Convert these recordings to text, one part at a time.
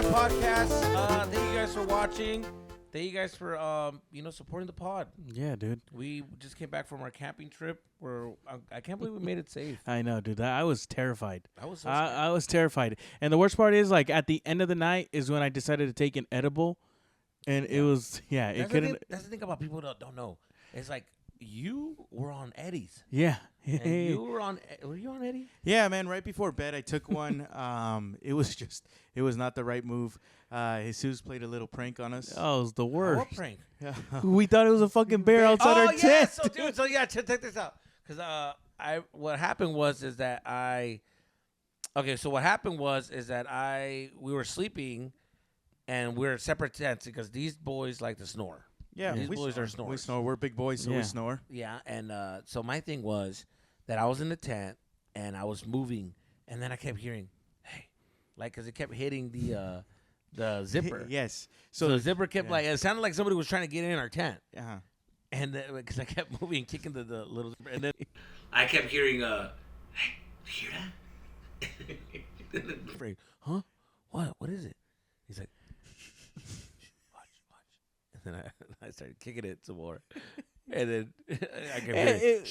Podcast. Thank you guys for watching. Thank you guys for supporting the pod. Yeah, dude. We just came back from our camping trip where I can't believe we made it safe. I know, dude. I was terrified. I was so scared. I was terrified. And the worst part is, like, at the end of the night is when I decided to take an edible, and it was it couldn't. That's the thing about people that don't know. It's like you were on Eddie's. Yeah. And you were on. Were you on Eddie? Yeah, man. Right before bed, I took one. It was not the right move. Jesus played a little prank on us. Oh, it was the worst. What prank? We thought it was a fucking bear outside our tent. Check this out. Because what happened was that we were sleeping, and we were in separate tents because these boys like to snore. Yeah, these boys are snorers. We snore. We're big boys, so we snore. Yeah, and so my thing was that I was in the tent and I was moving, and then I kept hearing, "Hey," like because it kept hitting the zipper. Yes. So the zipper kept like it sounded like somebody was trying to get in our tent. Uh-huh. And because I kept moving, kicking the little zipper, and then I kept hearing, "Hey, do you hear that?" Huh? What is it? He's like, and then I started kicking it some more, and then I kept hearing,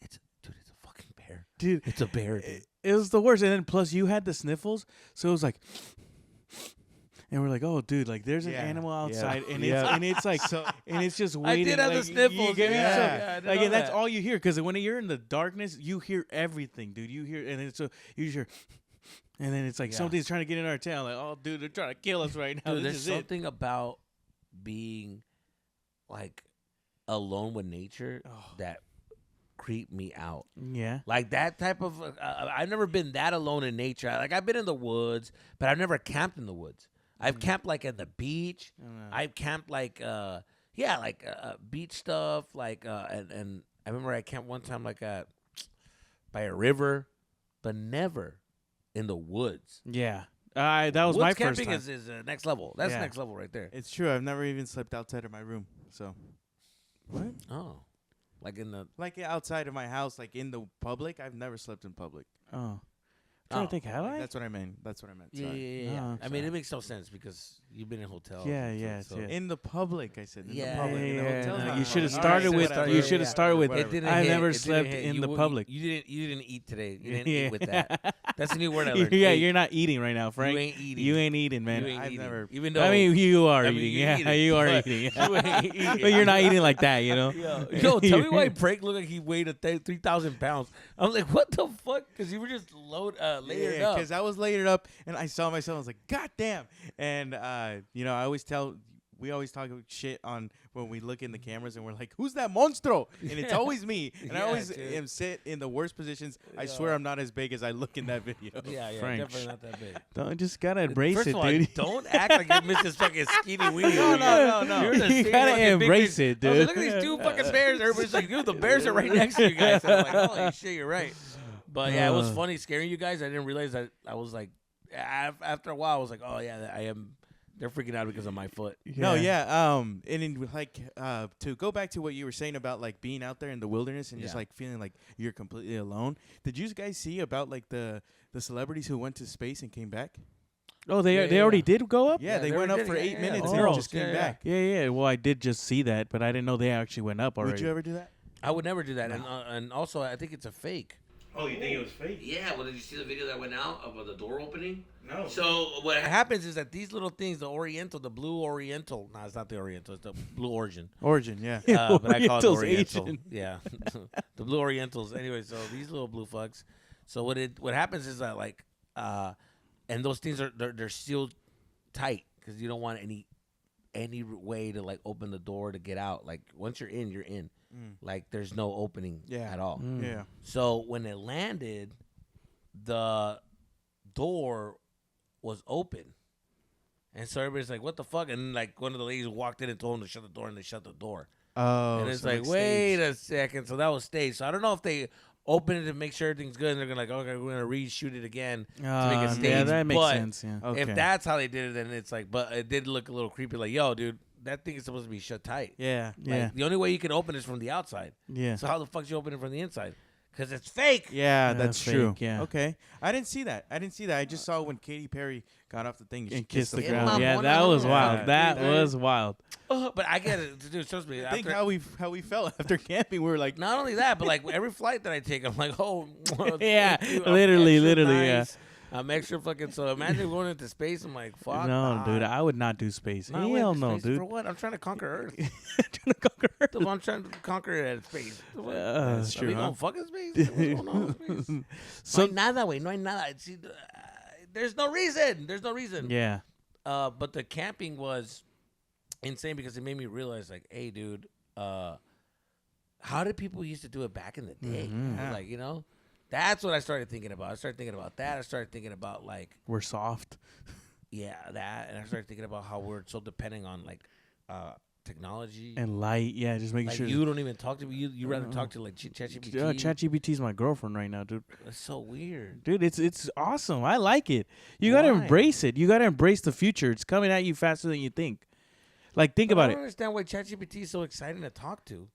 it's a fucking bear, dude. It's a bear, dude. It was the worst, and then plus you had the sniffles, so it was like, and we're like, oh, dude, like there's an animal outside, and it's like, and it's just waiting. I did have the sniffles, and that's all you hear, because when you're in the darkness, you hear everything, dude. You hear, and then you just hear. And then it's like something's trying to get in our town. Like, oh, dude, they're trying to kill us right now. Dude, there's something about being like alone with nature that creeped me out. Yeah, like that type of. I've never been that alone in nature. Like I've been in the woods, but I've never camped in the woods. I've camped like at the beach. I've camped like beach stuff. Like and I remember I camped one time like by a river, but never in the woods. Yeah. That was my first time. Camping is next level. That's next level right there. It's true. I've never even slept outside of my room. So, what? Oh, like outside of my house, like in the public. I've never slept in public. Oh. I'm trying to think, have I? That's what I meant. Yeah. I mean, it makes no sense because you've been in hotels. Yeah. In the public, I said. In the public. In the hotels. You should have started with. You should have started with. I never slept in the public. You didn't eat today. You didn't eat with that. That's a new word I learned. Yeah, you're not eating right now, Frank. You ain't eating, man. I've never. Even though. I mean, you are eating. Yeah, you are eating. You ain't eating. But you're not eating like that, you know. Yo, tell me why Frank looked like he weighed 3,000 pounds. I'm like, what the fuck? Because you were just layered up. Because I was layered up, and I saw myself. I was like, God damn. And, we always talk shit on when we look in the cameras, and we're like, who's that monstro? And it's always me. And I always am sit in the worst positions. I swear I'm not as big as I look in that video. Yeah, Frank. Definitely not that big. Don't just gotta embrace First it, of all, dude. Don't act like you're Mr. fucking skinny weenie. No. You gotta embrace it, dude. Look at these two fucking bears. Everybody's like, dude, the bears are right next to you guys. And I'm like, holy shit, you're right. But yeah, it was funny scaring you guys. I didn't realize that I was like, after a while, I was like, oh yeah, I am. They're freaking out because of my foot. And to go back to what you were saying about like being out there in the wilderness and just like feeling like you're completely alone. Did you guys see about like the celebrities who went to space and came back? Oh, they already did go up? Yeah, they went up for 8 minutes and just came back. Yeah. Well, I did just see that, but I didn't know they actually went up already. Would you ever do that? I would never do that, no. And also I think it's a fake. Oh, you think it was fake? Yeah. Well, did you see the video that went out of the door opening? No. So what happens is that these little things, the blue Oriental. No, it's not the Oriental. It's the Blue Origin. Origin, yeah. But I call it Oriental. Asian. Yeah, the Blue Orientals. Anyway, so these little blue fucks. So what happens is that like, and those things they're sealed tight because you don't want any way to like open the door to get out. Like once you're in, you're in. Like there's no opening at all. Yeah. So when it landed, the door was open, and so everybody's like, "What the fuck?" And like one of the ladies walked in and told them to shut the door, and they shut the door. Oh, and it's like, wait a second. So that was staged. So I don't know if they open it to make sure everything's good, and they're gonna like, okay, we're gonna reshoot it again to make it staged. Yeah, that makes sense. Yeah. Okay. If that's how they did it, then it's like, but it did look a little creepy. Like, yo, dude, that thing is supposed to be shut tight. Yeah. Like, the only way you can open it is from the outside. Yeah. So how the fuck you open it from the inside? Because it's fake. Yeah, that's fake, true. yeah. Okay. I didn't see that. I just saw when Katy Perry got off the thing And kissed the Yeah, ground. Mom, Yeah, one that of was them. wild. Yeah. That Dude, was wild. But I get it. Dude, trust me. Think after- how we felt after camping. We were like, Not only that, but like every flight that I take, I'm like, oh, Yeah, thank you. I'm literally, extra literally, nice. I'm extra fucking. So imagine going into space. I'm like, fuck. No, dude, I would not do space. No, Hell wait, no, space dude. For what? I'm trying to conquer Earth. Trying to conquer Earth. I'm trying to conquer it at space. That's Are true, we huh? going fucking space? What's going on in space? So- No hay nada, güey. No hay nada. See, there's no reason. There's no reason. Yeah. But the camping was insane because it made me realize, like, hey, dude, how did people used to do it back in the day? Yeah. Like, that's what I started thinking about. I started thinking about that. I started thinking about, like, We're soft. yeah, that. And I started thinking about how we're so dependent on, like, technology. And light. Yeah, just making Like, sure. you don't even talk to me. You rather talk to, like, ChatGPT. ChatGPT's my girlfriend right now, dude. It's so weird. Dude, it's awesome. I like it. You gotta Why? embrace it. You gotta embrace the future. It's coming at you faster than you think. Like, think about I it. don't understand why ChatGPT is so exciting to talk to.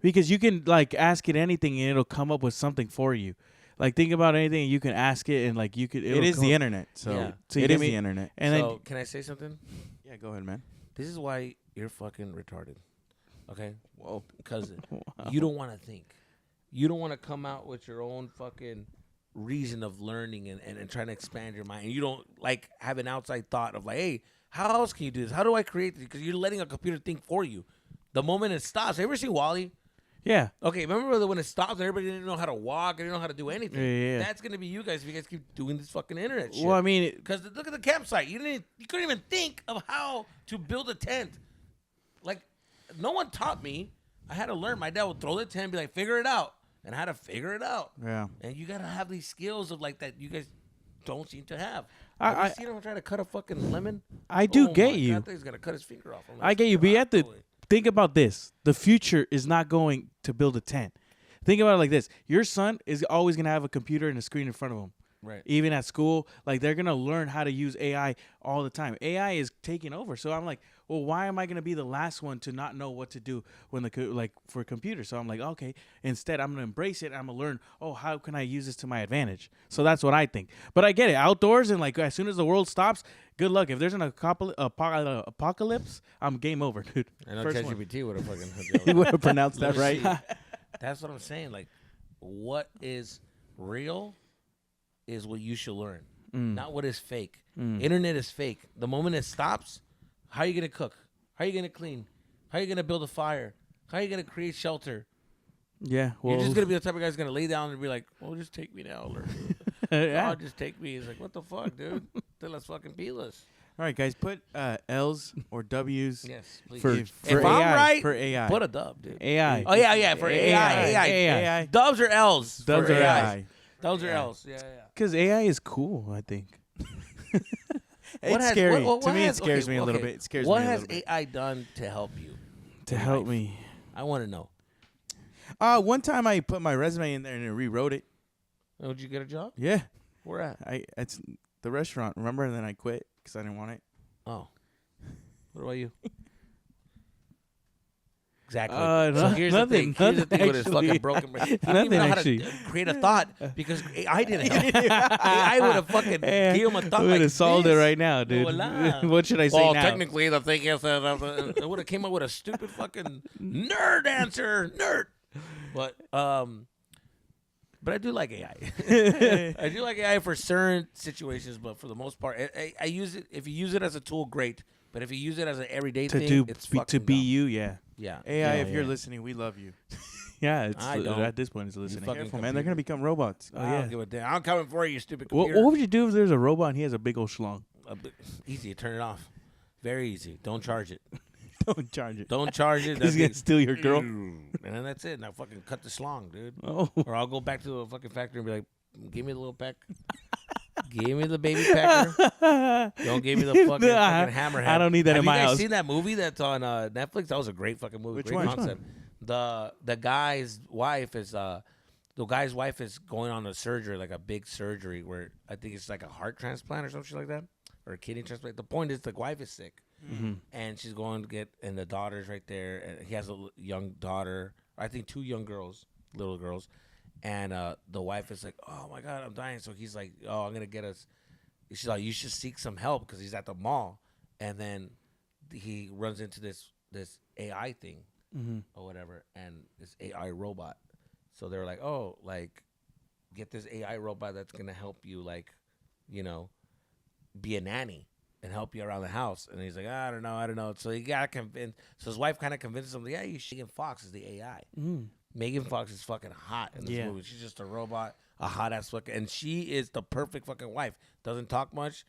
Because you can, like, ask it anything and it'll come up with something for you. Like, think about anything and you can ask it and, like, you could. it is the internet. So, Yeah. So you it get is me? the internet. And So, can I say something? Yeah, go ahead, man. This is why you're fucking retarded. Okay? Whoa. Because you don't want to think. You don't want to come out with your own fucking reason of learning and trying to expand your mind. And you don't, like, have an outside thought of, like, hey, how else can you do this? How do I create this? Because you're letting a computer think for you. The moment it stops. Have you ever seen Wall-E? Yeah. Okay, remember when it stopped, everybody didn't know how to walk, they didn't know how to do anything. Yeah. That's gonna be you guys if you guys keep doing this fucking internet shit. Well, I mean, Because look at the campsite. You couldn't even think of how to build a tent. Like, no one taught me. I had to learn. My dad would throw the tent and be like, figure it out. And I had to figure it out. Yeah. And you gotta have these skills of, like, that you guys don't seem to have. I- Have you seen him try to cut a fucking lemon? I do Oh get my you. God, he's gonna cut his finger off. I'm I like, get you, but you have to "Wow." think about this. The future is not going to build a tent. Think about it like this. Your son is always going to have a computer and a screen in front of him. Right. Even at school, like, they're going to learn how to use AI all the time. AI is taking over. So I'm like, well, why am I going to be the last one to not know what to do when for computers? So I'm like, okay, instead I'm going to embrace it. I'm going to learn, oh, how can I use this to my advantage? So that's what I think. But I get it. Outdoors and, like, as soon as the world stops, good luck. If there's an apocalypse, I'm game over, dude. I know First one. ChatGPT would have fucking hooked He you would up. have pronounced that right. That's what I'm saying. Like, what is real is what you should learn, not what is fake. Internet is fake. The moment it stops, how are you gonna cook? How are you gonna clean? How are you gonna build a fire? How are you gonna create shelter? Yeah, well, You're just gonna be the type of guy who's gonna lay down and be like, "Oh, just take me now, or yeah. oh, just take me." It's like, what the fuck, dude? Then let's fucking peeless. All right, guys, put L's or W's Yes, please. For- if for I'm AI, right, for AI. put a dub, dude. AI. Oh yeah, for AI. AI. Dubs or L's? Dubs for or AI. L's. Dubs or Yeah. L's? Yeah. Because AI is cool, I think. It's scary. what To me, it has- scares okay, me a little okay. bit. It scares What me a has little bit. AI done to help you? To in help life? me. I want to know. One time I put my resume in there and it rewrote it. Oh, did you get a job? Yeah. Where at? It's the restaurant, remember? And then I quit because I didn't want it. Oh. What about you? Exactly. No- Here's nothing, the thing. Here's the thing with his actually. fucking broken brain. I didn't Nothing, even know how actually. to create a thought because AI didn't help. AI would have fucking Yeah, gave him a thought we like would have solved it this. right now, dude. Voila. What should I say Well, now? technically, the thing is that I would have came up with a stupid fucking nerd answer, But I do like AI. I do like AI for certain situations, but for the most part, I use it. If you use it as a tool, great. But if you use it as an everyday to thing, do it's be, fucking to be dumb. you, yeah, Yeah. AI, Yeah, if you're yeah. listening, we love you. yeah. It's I don't. at this point, it's listening. fucking Careful, man. They're going to become robots. Oh, I yeah. don't give a damn. I'm coming for you, you stupid What computer. would you do if there's a robot and he has a big old schlong? Easy. Turn it off. Very easy. Don't charge it. Don't charge it. Don't charge it. He's gonna steal your girl. And then that's it. Now fucking cut the schlong, dude. Oh, Or I'll go back to the fucking factory and be like, give me the little peck. Give me the baby pecker. Don't give me the fucking hammerhead. I don't need that Have in my you guys house. seen that movie that's on Netflix? That was a great fucking movie. Which great one? concept. The guy's wife is going on a surgery, like a big surgery where I think it's like a heart transplant or something like that, or a kidney transplant. The point is the wife is sick, And she's going to get, and the daughter's right there. And he has a young daughter. I think 2 young girls, little girls. And the wife is like, oh, my God, I'm dying. So he's like, oh, I'm going to get us. She's like, you should seek some help because he's at the mall. And then he runs into this AI thing or whatever, and this AI robot. So they're like, oh, like, get this AI robot that's going to help you, like, you know, be a nanny and help you around the house. And he's like, I don't know. So he got convinced. So his wife kind of convinces him, yeah, Megan Fox is the AI. Megan Fox is fucking hot in this movie. She's just a robot, a hot ass fucking, and she is the perfect fucking wife. Doesn't talk much,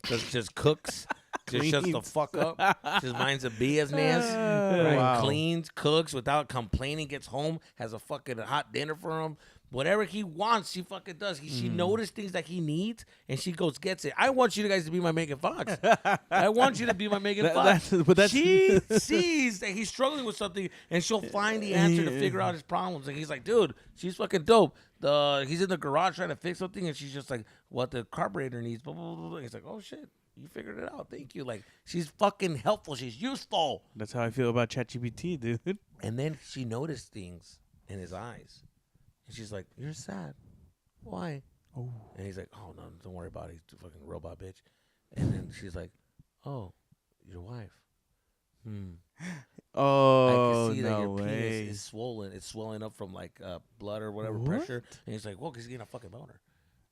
just cooks, just shuts the fuck up, just minds a business, right? Wow. Cleans, cooks without complaining, gets home, has a fucking hot dinner for him. Whatever he wants, she fucking does. She notices things that he needs, and she goes gets it. I want you guys to be my Megan Fox. I want you to be my Megan Fox. She sees that he's struggling with something, and she'll find the answer to figure out his problems. And he's like, dude, she's fucking dope. He's in the garage trying to fix something, and she's just like, what the carburetor needs. Blah, blah, blah, blah. He's like, oh, shit. You figured it out. Thank you. Like, she's fucking helpful. She's useful. That's how I feel about ChatGPT, dude. And then she noticed things in his eyes. And she's like, you're sad. Why? Oh. And he's like, oh, no, don't worry about it. He's a fucking robot, bitch. And then she's like, oh, your wife. Oh, I can see that no your way. penis is swollen. It's swelling up from, like, blood or whatever pressure. And he's like, well, because he's getting a fucking boner.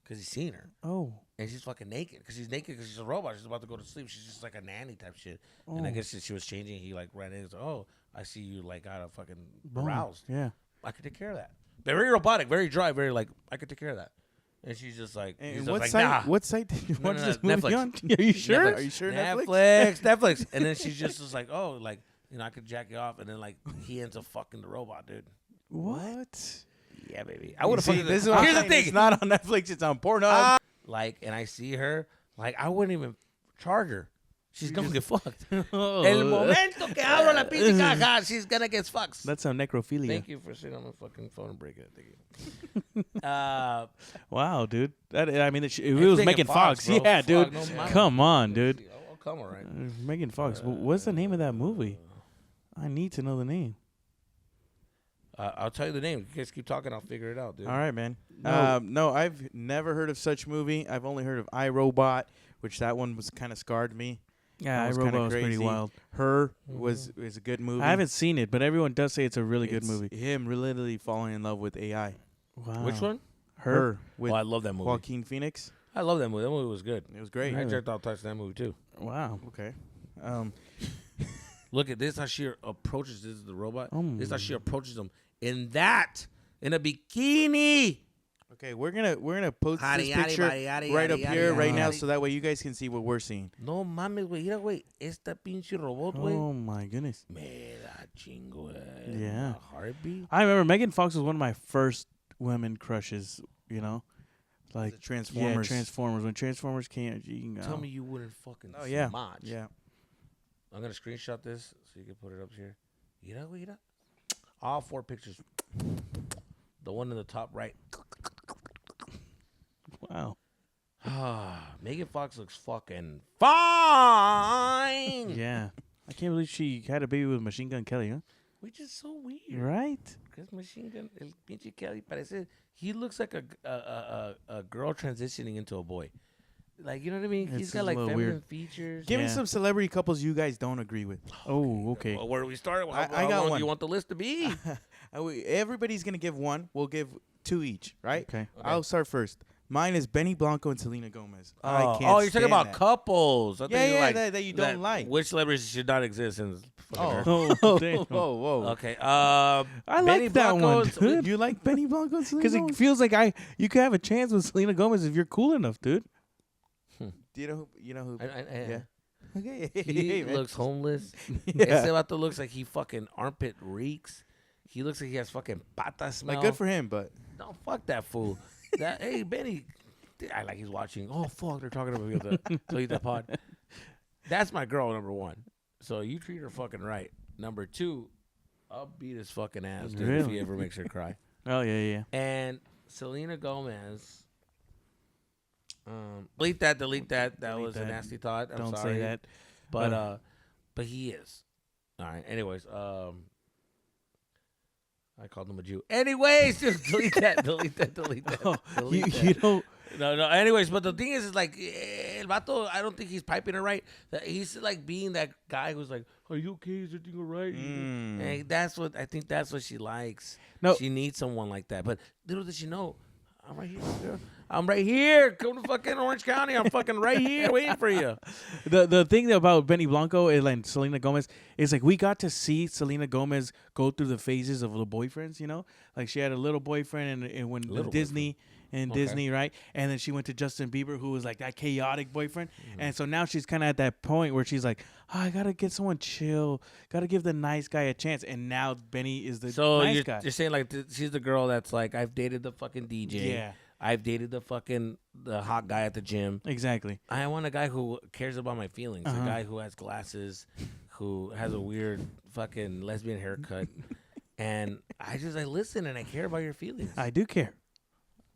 Because he's seen her. Oh. And she's fucking naked. Because she's naked because she's a robot. She's about to go to sleep. She's just like a nanny type shit. And I guess she was changing. He, like, ran in and was like, oh, I see you, like, got a fucking aroused. Yeah. I could take care of that. Very robotic, very dry, very like, I could take care of that. And she's just like, And what site? Nah. What site did you watch this Netflix. movie on? Are you sure? Netflix. Are you sure? Netflix. And then she just was like, oh, like, you know, I could jack you off. And then, like, he ends up fucking the robot, dude. What? Yeah, baby. I would have fucking. This is what Here's I'm the saying. thing. It's not on Netflix. It's on Pornhub. Like, and I see her, like, I wouldn't even charge her. She's gonna get fucked. Oh. El momento que abro la pinche caja, she's gonna get fucked. That's some necrophilia. Thank you for sitting on the fucking phone and breaking it. Thank you. Wow, dude. I mean, it It's was Megan Megan Fox, Fox. bro. Yeah, Fuck, dude. no matter. Come on, dude. Oh, come on, right? Megan Fox. What's the name of that movie? I need to know the name. I'll tell you the name. You guys keep talking, I'll figure it out, dude. All right, man. No. No, I've never heard of such movie. I've only heard of iRobot, which that one was kind of scarred me. Yeah, That was iRobot kinda was pretty crazy. wild. Her is a good movie. I haven't seen it, but everyone does say it's a really good It's movie. Him literally falling in love with AI. Wow. Which one? Her with Oh, I love that movie. Joaquin Phoenix. I love that movie. That movie was good. It was great. I jerked off touching that movie too. Wow. Okay. Look at this how she approaches this is the robot. Mm. This is how she approaches him in a bikini. Okay, we're gonna post Yada, this yada, picture yada, yada, right up yada, here yada, right now, yada. so that way you guys can see what we're seeing. No mames, güey. Mira, güey. Esta pinche robot, güey. Oh my goodness. Me da chingo, Yeah. Heartbeat. I remember Megan Fox was one of my first women crushes. You know, like The Transformers. Yeah, Transformers. When Transformers came, you can go. Tell me you wouldn't fucking Oh yeah. smash. Yeah. I'm gonna screenshot this so you can put it up here. Mira, güey, mira. All 4 pictures. The one in the top right. Wow. Megan Fox looks fucking fine. Yeah. I can't believe she had a baby with Machine Gun Kelly, huh? Which is so weird. Right. Because Machine Gun, el pinche Kelly parece, he looks like a girl transitioning into a boy. Like, you know what I mean? It's He's a got like little feminine weird. features. Give me Yeah. some celebrity couples you guys don't agree with. Oh, okay. Well, where do we start? How I got long one. do you want the list to be? Everybody's gonna give one. We'll give 2 each, right? Okay. I'll start first. Mine is Benny Blanco and Selena Gomez. I Oh, can't you're talking stand about that. couples. I thought Yeah, you were yeah, like, that you don't like. Which celebrities should not exist in this fucking earth? Oh, damn. Whoa, whoa. Okay. I Benny like that Blanco one, and dude. You like Benny Blanco and Selena Because it Gomez? feels like you could have a chance with Selena Gomez if you're cool enough, dude. Do you know who? You know who? Yeah. Okay. He Hey, man. looks homeless. Yeah. Ese vato looks like he fucking armpit reeks. He looks like he has fucking pata smell. Like, good for him, but No, fuck that fool. Hey, Benny. I like he's watching. Oh, fuck, they're talking about me on the pod. That's my girl, number 1. So you treat her fucking right. Number 2, I'll beat his fucking ass, dude, if Really? he ever makes her cry. Oh, yeah. And Selena Gomez. Delete that. That Delete was a that. nasty thought. I'm Don't sorry. say that. But but he is. All right. Anyways, I called him a Jew. Anyways, just delete that. Delete that. Delete that. Oh, delete that. you don't. No. Anyways, but the thing is like, el vato, I don't think he's piping it right. He's like being that guy who's like, "Are you okay? Is everything all right?" And that's what I think. That's what she likes. No. She needs someone like that. But little does she know, I'm right here, girl. I'm right here. Come to fucking Orange County. I'm fucking right here waiting for you. The thing about Benny Blanco and like Selena Gomez is like we got to see Selena Gomez go through the phases of the boyfriends, you know? Like she had a little boyfriend and when Disney Disney, right? And then she went to Justin Bieber, who was like that chaotic boyfriend. And so now she's kind of at that point where she's like, oh, I got to get someone chill. Got to give the nice guy a chance. And now Benny is the nice guy. You're saying like she's the girl that's like, I've dated the fucking DJ. Yeah. I've dated the hot guy at the gym. Exactly. I want a guy who cares about my feelings. A guy who has glasses, who has a weird fucking lesbian haircut. And I listen and I care about your feelings. I do care.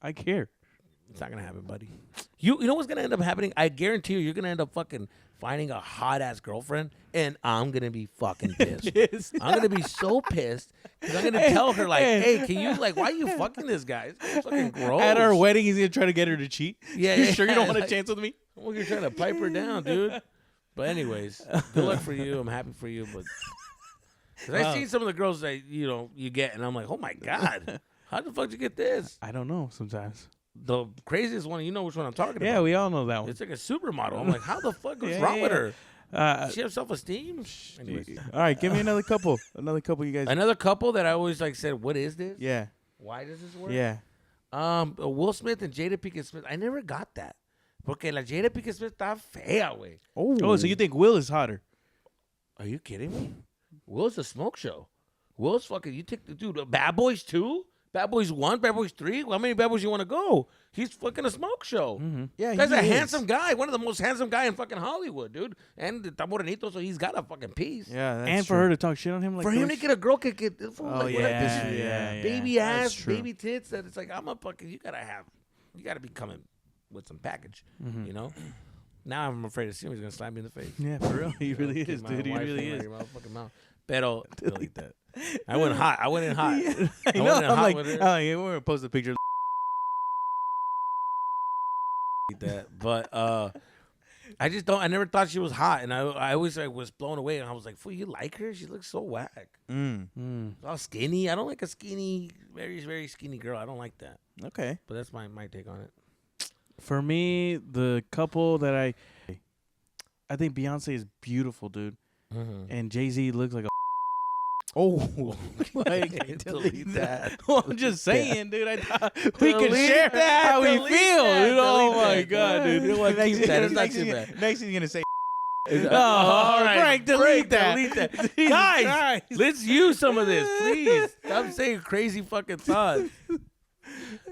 I care. It's not going to happen, buddy. You know what's going to end up happening? I guarantee you're going to end up fucking finding a hot-ass girlfriend, and I'm going to be fucking pissed. I'm going to be so pissed because I'm going to tell her, like, hey, can you, like, why are you fucking this guy? It's fucking gross. At our wedding, he's going to try to get her to cheat? Yeah, You sure you don't want a chance with me? Well, you're trying to pipe her down, dude. But anyways, good luck for you. I'm happy for you. But I see some of the girls that, you get, and I'm like, oh, my God. How the fuck did you get this? I don't know sometimes. The craziest one, you know which one I'm talking about. Yeah, we all know that one. It's like a supermodel. I'm like, how the fuck is wrong with her? Does she have self-esteem? Anyways. All right, give me another couple. Another couple, you guys. Another couple that I always like said, what is this? Yeah. Why does this work? Yeah. Will Smith and Jada Pinkett Smith. I never got that. Porque la Jada Pinkett Smith está fea, güey. Oh, so you think Will is hotter? Are you kidding me? Will's a smoke show. Will's fucking, you take the dude, Bad Boys 2? Bad Boys 1? Bad Boys 3? How many Bad Boys you want to go? He's fucking a smoke show. Mm-hmm. Yeah, Guy's a handsome guy. One of the most handsome guy in fucking Hollywood, dude. And está morenito, so he's got a fucking piece. Yeah, that's and true. for her to talk shit on him, like for him to get a girl could get yeah, baby that's ass, true. baby tits. That it's like I'm a fucking. You gotta be coming with some package. You know. Now I'm afraid to see him. He's gonna slap me in the face. Yeah, for real, he really is, dude. He really is. Your motherfucking mouth. Pero delete that. I went hot. I went in hot. I know. I'm like, we're gonna post a picture. That, but I just don't. I never thought she was hot, and I always was blown away, and I was like, "Fool, you like her? She looks so whack. All skinny. I don't like a skinny, very very skinny girl. I don't like that. Okay, but that's my take on it. For me, the couple that I think Beyonce is beautiful, dude, and Jay-Z looks like a. Like, delete that. Well, I'm just saying, dude. I thought we could share how we feel. Oh my god, dude. Next he's gonna say. All right, Frank, delete that. Delete that. Guys, let's use some of this, please. Stop saying crazy fucking thoughts.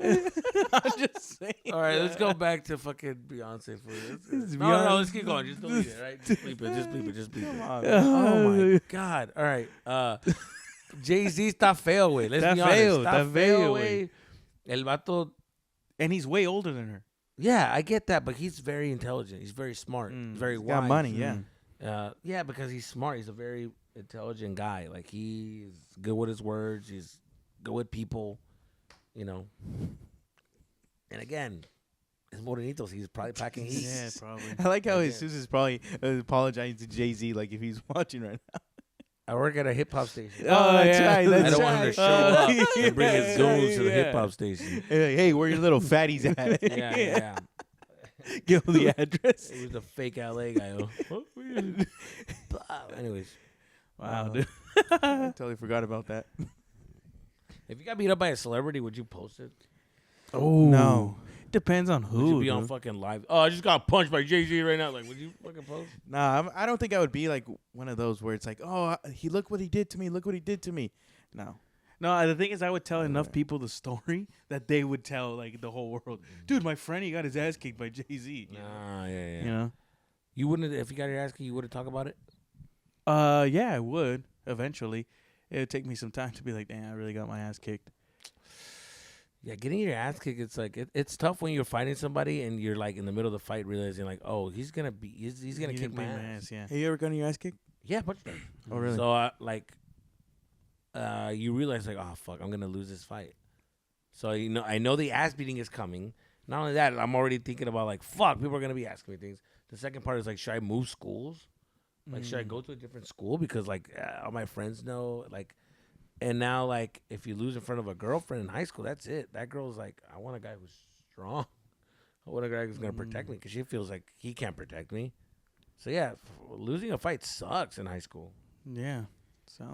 I'm just saying. All right, let's go back to fucking Beyonce for this. No, let's keep going. Just delete it, right? Just bleep it. Just bleep it. Oh my god! All right, Jay-Z está feo, güey. Let's be honest. Está feo, güey. El vato, and he's way older than her. Yeah, I get that, but he's very intelligent. He's very smart. Very wise. Got money, yeah. Yeah, because he's smart. He's a very intelligent guy. Like he's good with his words. He's good with people. You know, and again, it's Morenitos. He's probably packing heat. Yeah, probably. I like how Jesus probably apologizing to Jay-Z like if he's watching right now. I work at a hip hop station. Oh, that's right. I don't want him to show up and bring his goons to the hip hop station. Hey, where your little fatties at? Yeah. Give him the address. He was a fake LA guy. Anyways. Wow, dude. I totally forgot about that. If you got beat up by a celebrity, would you post it? Oh no, depends on who. Would you be on fucking live? Oh, I just got punched by Jay-Z right now. Like, would you fucking post? Nah, I don't think I would be like one of those where it's like, oh, look what he did to me. Look what he did to me. No. The thing is, I would tell enough people the story that they would tell like the whole world. Dude, my friend, he got his ass kicked by Jay-Z. Yeah. You know, you wouldn't if you got your ass kicked. You wouldn't talk about it. Yeah, I would eventually. It would take me some time to be like, damn, I really got my ass kicked. Yeah, getting your ass kicked, it's like it's tough when you're fighting somebody and you're like in the middle of the fight realizing like, oh, he's gonna kick my ass. Yeah. Have you ever gotten your ass kicked? Yeah, a bunch of times. Oh, really? So you realize like, oh fuck, I'm gonna lose this fight. So I know the ass beating is coming. Not only that, I'm already thinking about like, fuck, people are gonna be asking me things. The second part is like, should I move schools? Like, should I go to a different school because like all my friends know like, and now like if you lose in front of a girlfriend in high school, that's it. That girl's like, I want a guy who's strong. I want a guy who's gonna protect me because she feels like he can't protect me. So yeah, losing a fight sucks in high school. Yeah.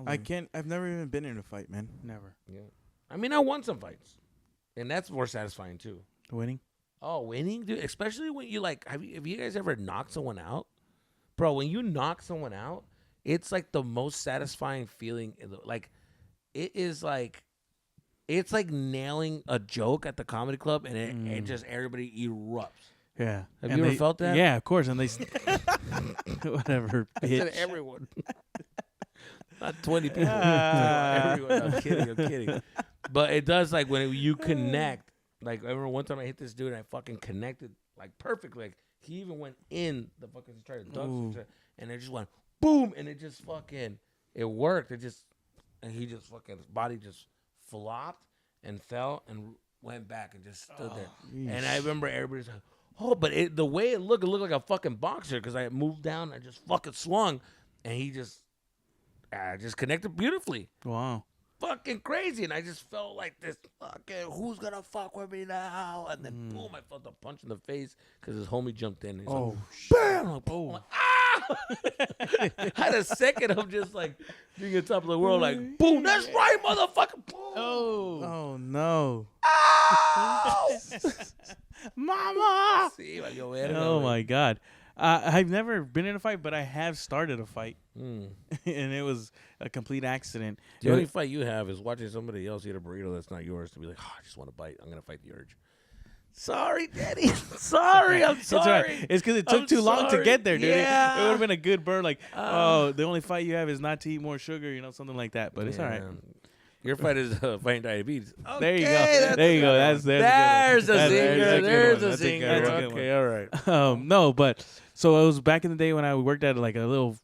I've never even been in a fight, man. Never. Yeah, I mean I won some fights, and that's more satisfying too. Winning? Oh, winning, dude! Especially when you like, have you guys ever knocked someone out, bro? When you knock someone out, it's like the most satisfying feeling. Like, it is like, it's like nailing a joke at the comedy club, and it just everybody erupts. Yeah. Have you ever felt that? Yeah, of course. And they, whatever. I said everyone, not 20 people. Everyone. I'm kidding. But it does like when you connect. Like, I remember one time I hit this dude and I fucking connected, like, perfectly. Like, he even went in the fucking, he tried to duck, and it just went boom, and it just fucking, it worked. And he just fucking, his body just flopped and fell and went back and just stood there. And I remember everybody's like, oh, but the way it looked like a fucking boxer because I moved down, I just fucking swung, and he just connected beautifully. Wow. Fucking crazy, and I just felt like this fucking who's gonna fuck with me now, and then boom, I felt a punch in the face because his homie jumped in. And he's like, bam! I'm like, boom! I'm like, ah! I had a second of just like being on top of the world, like boom, that's right, motherfucker! Boom. Oh no! Oh! Mama! See, like, Oh my God. I've never been in a fight, but I have started a fight, and it was a complete accident. The only fight you have is watching somebody else eat a burrito that's not yours to be like, oh, I just want to bite. I'm gonna fight the urge. Sorry, Daddy. Sorry, I'm sorry. It's right. It's because it took too long to get there, dude. Yeah. It would have been a good burn. Like, the only fight you have is not to eat more sugar, something like that. But it's all right. Your fight is fighting diabetes. Okay, there you go. There you go. There's a zinger. There's a zinger. That's a good Okay, all right. No, but so it was back in the day when I worked at like a little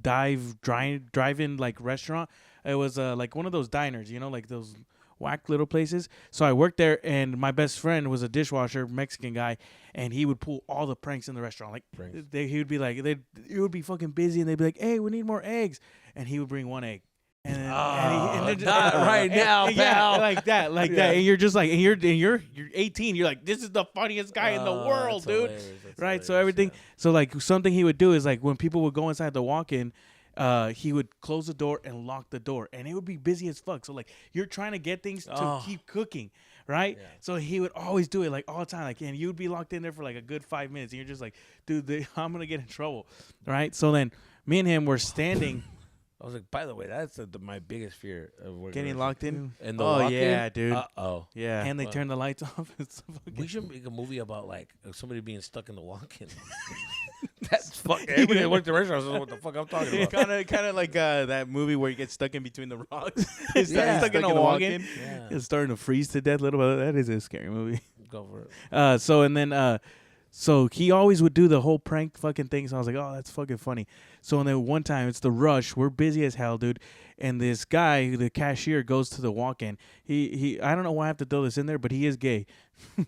drive-in like restaurant. It was like one of those diners, like those whack little places. So I worked there, and my best friend was a dishwasher, Mexican guy, and he would pull all the pranks in the restaurant. Like he would be like, it would be fucking busy, and they'd be like, "Hey, we need more eggs," and he would bring one egg. And then, not right now, pal. Yeah, like that, and you're just like, and you're 18. You're like, this is the funniest guy in the world, dude. Right? So everything, so like something he would do is like when people would go inside the walk-in, he would close the door and lock the door, and it would be busy as fuck. So like you're trying to get things to keep cooking, right? Yeah. So he would always do it like all the time, like, and you'd be locked in there for like a good 5 minutes, and you're just like, dude, I'm gonna get in trouble, right? So then me and him were standing. I was like, by the way, that's my biggest fear of working. Getting locked in? And the yeah, dude. Yeah. And they turn the lights off. We should make a movie about like somebody being stuck in the walk-in. That's fucking. Everybody that worked at the restaurant knows what the fuck I'm talking about. Kind of like that movie where you get stuck in between the rocks. Stuck in a walk-in. Yeah. It's starting to freeze to death a little bit. That is a scary movie. Go for it. So he always would do the whole prank fucking thing. So I was like, oh, that's fucking funny. So and then one time, it's the rush. We're busy as hell, dude. And this guy, the cashier, goes to the walk-in. He I don't know why I have to throw this in there, but he is gay. I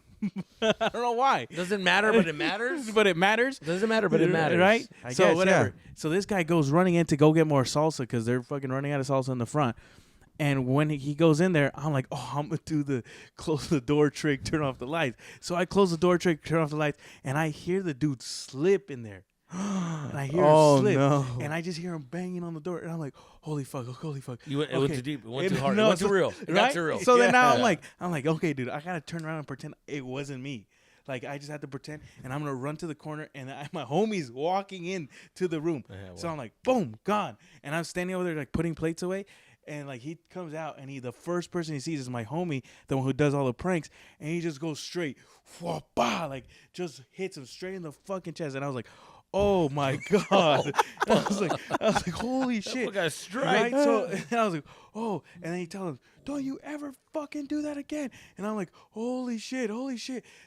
don't know why. Doesn't matter, but it matters. But it matters. Doesn't matter, but it matters. Right? I so guess, whatever. Yeah. So this guy goes running in to go get more salsa because they're fucking running out of salsa in the front. And when he goes in there, I'm like, oh, I'm going to do the close the door trick, turn off the lights. So I close the door trick, turn off the lights, and I hear the dude slip in there. And I hear him slip. No. And I just hear him banging on the door. And I'm like, holy fuck. It went too deep. It went too hard. It went too real. It got too real. So then now I'm like, okay, dude, I got to turn around and pretend it wasn't me. Like, I just had to pretend, and I'm going to run to the corner, and my homie's walking in to the room. So I'm like, boom, gone. And I'm standing over there, like, putting plates away. And like he comes out, and the first person he sees is my homie, the one who does all the pranks, and he just goes straight, like just hits him straight in the fucking chest. And I was like, oh my god! I was like, holy shit! Got strike. Right? So and I was like, oh, and then he tells him, don't you ever fucking do that again. And I'm like, holy shit.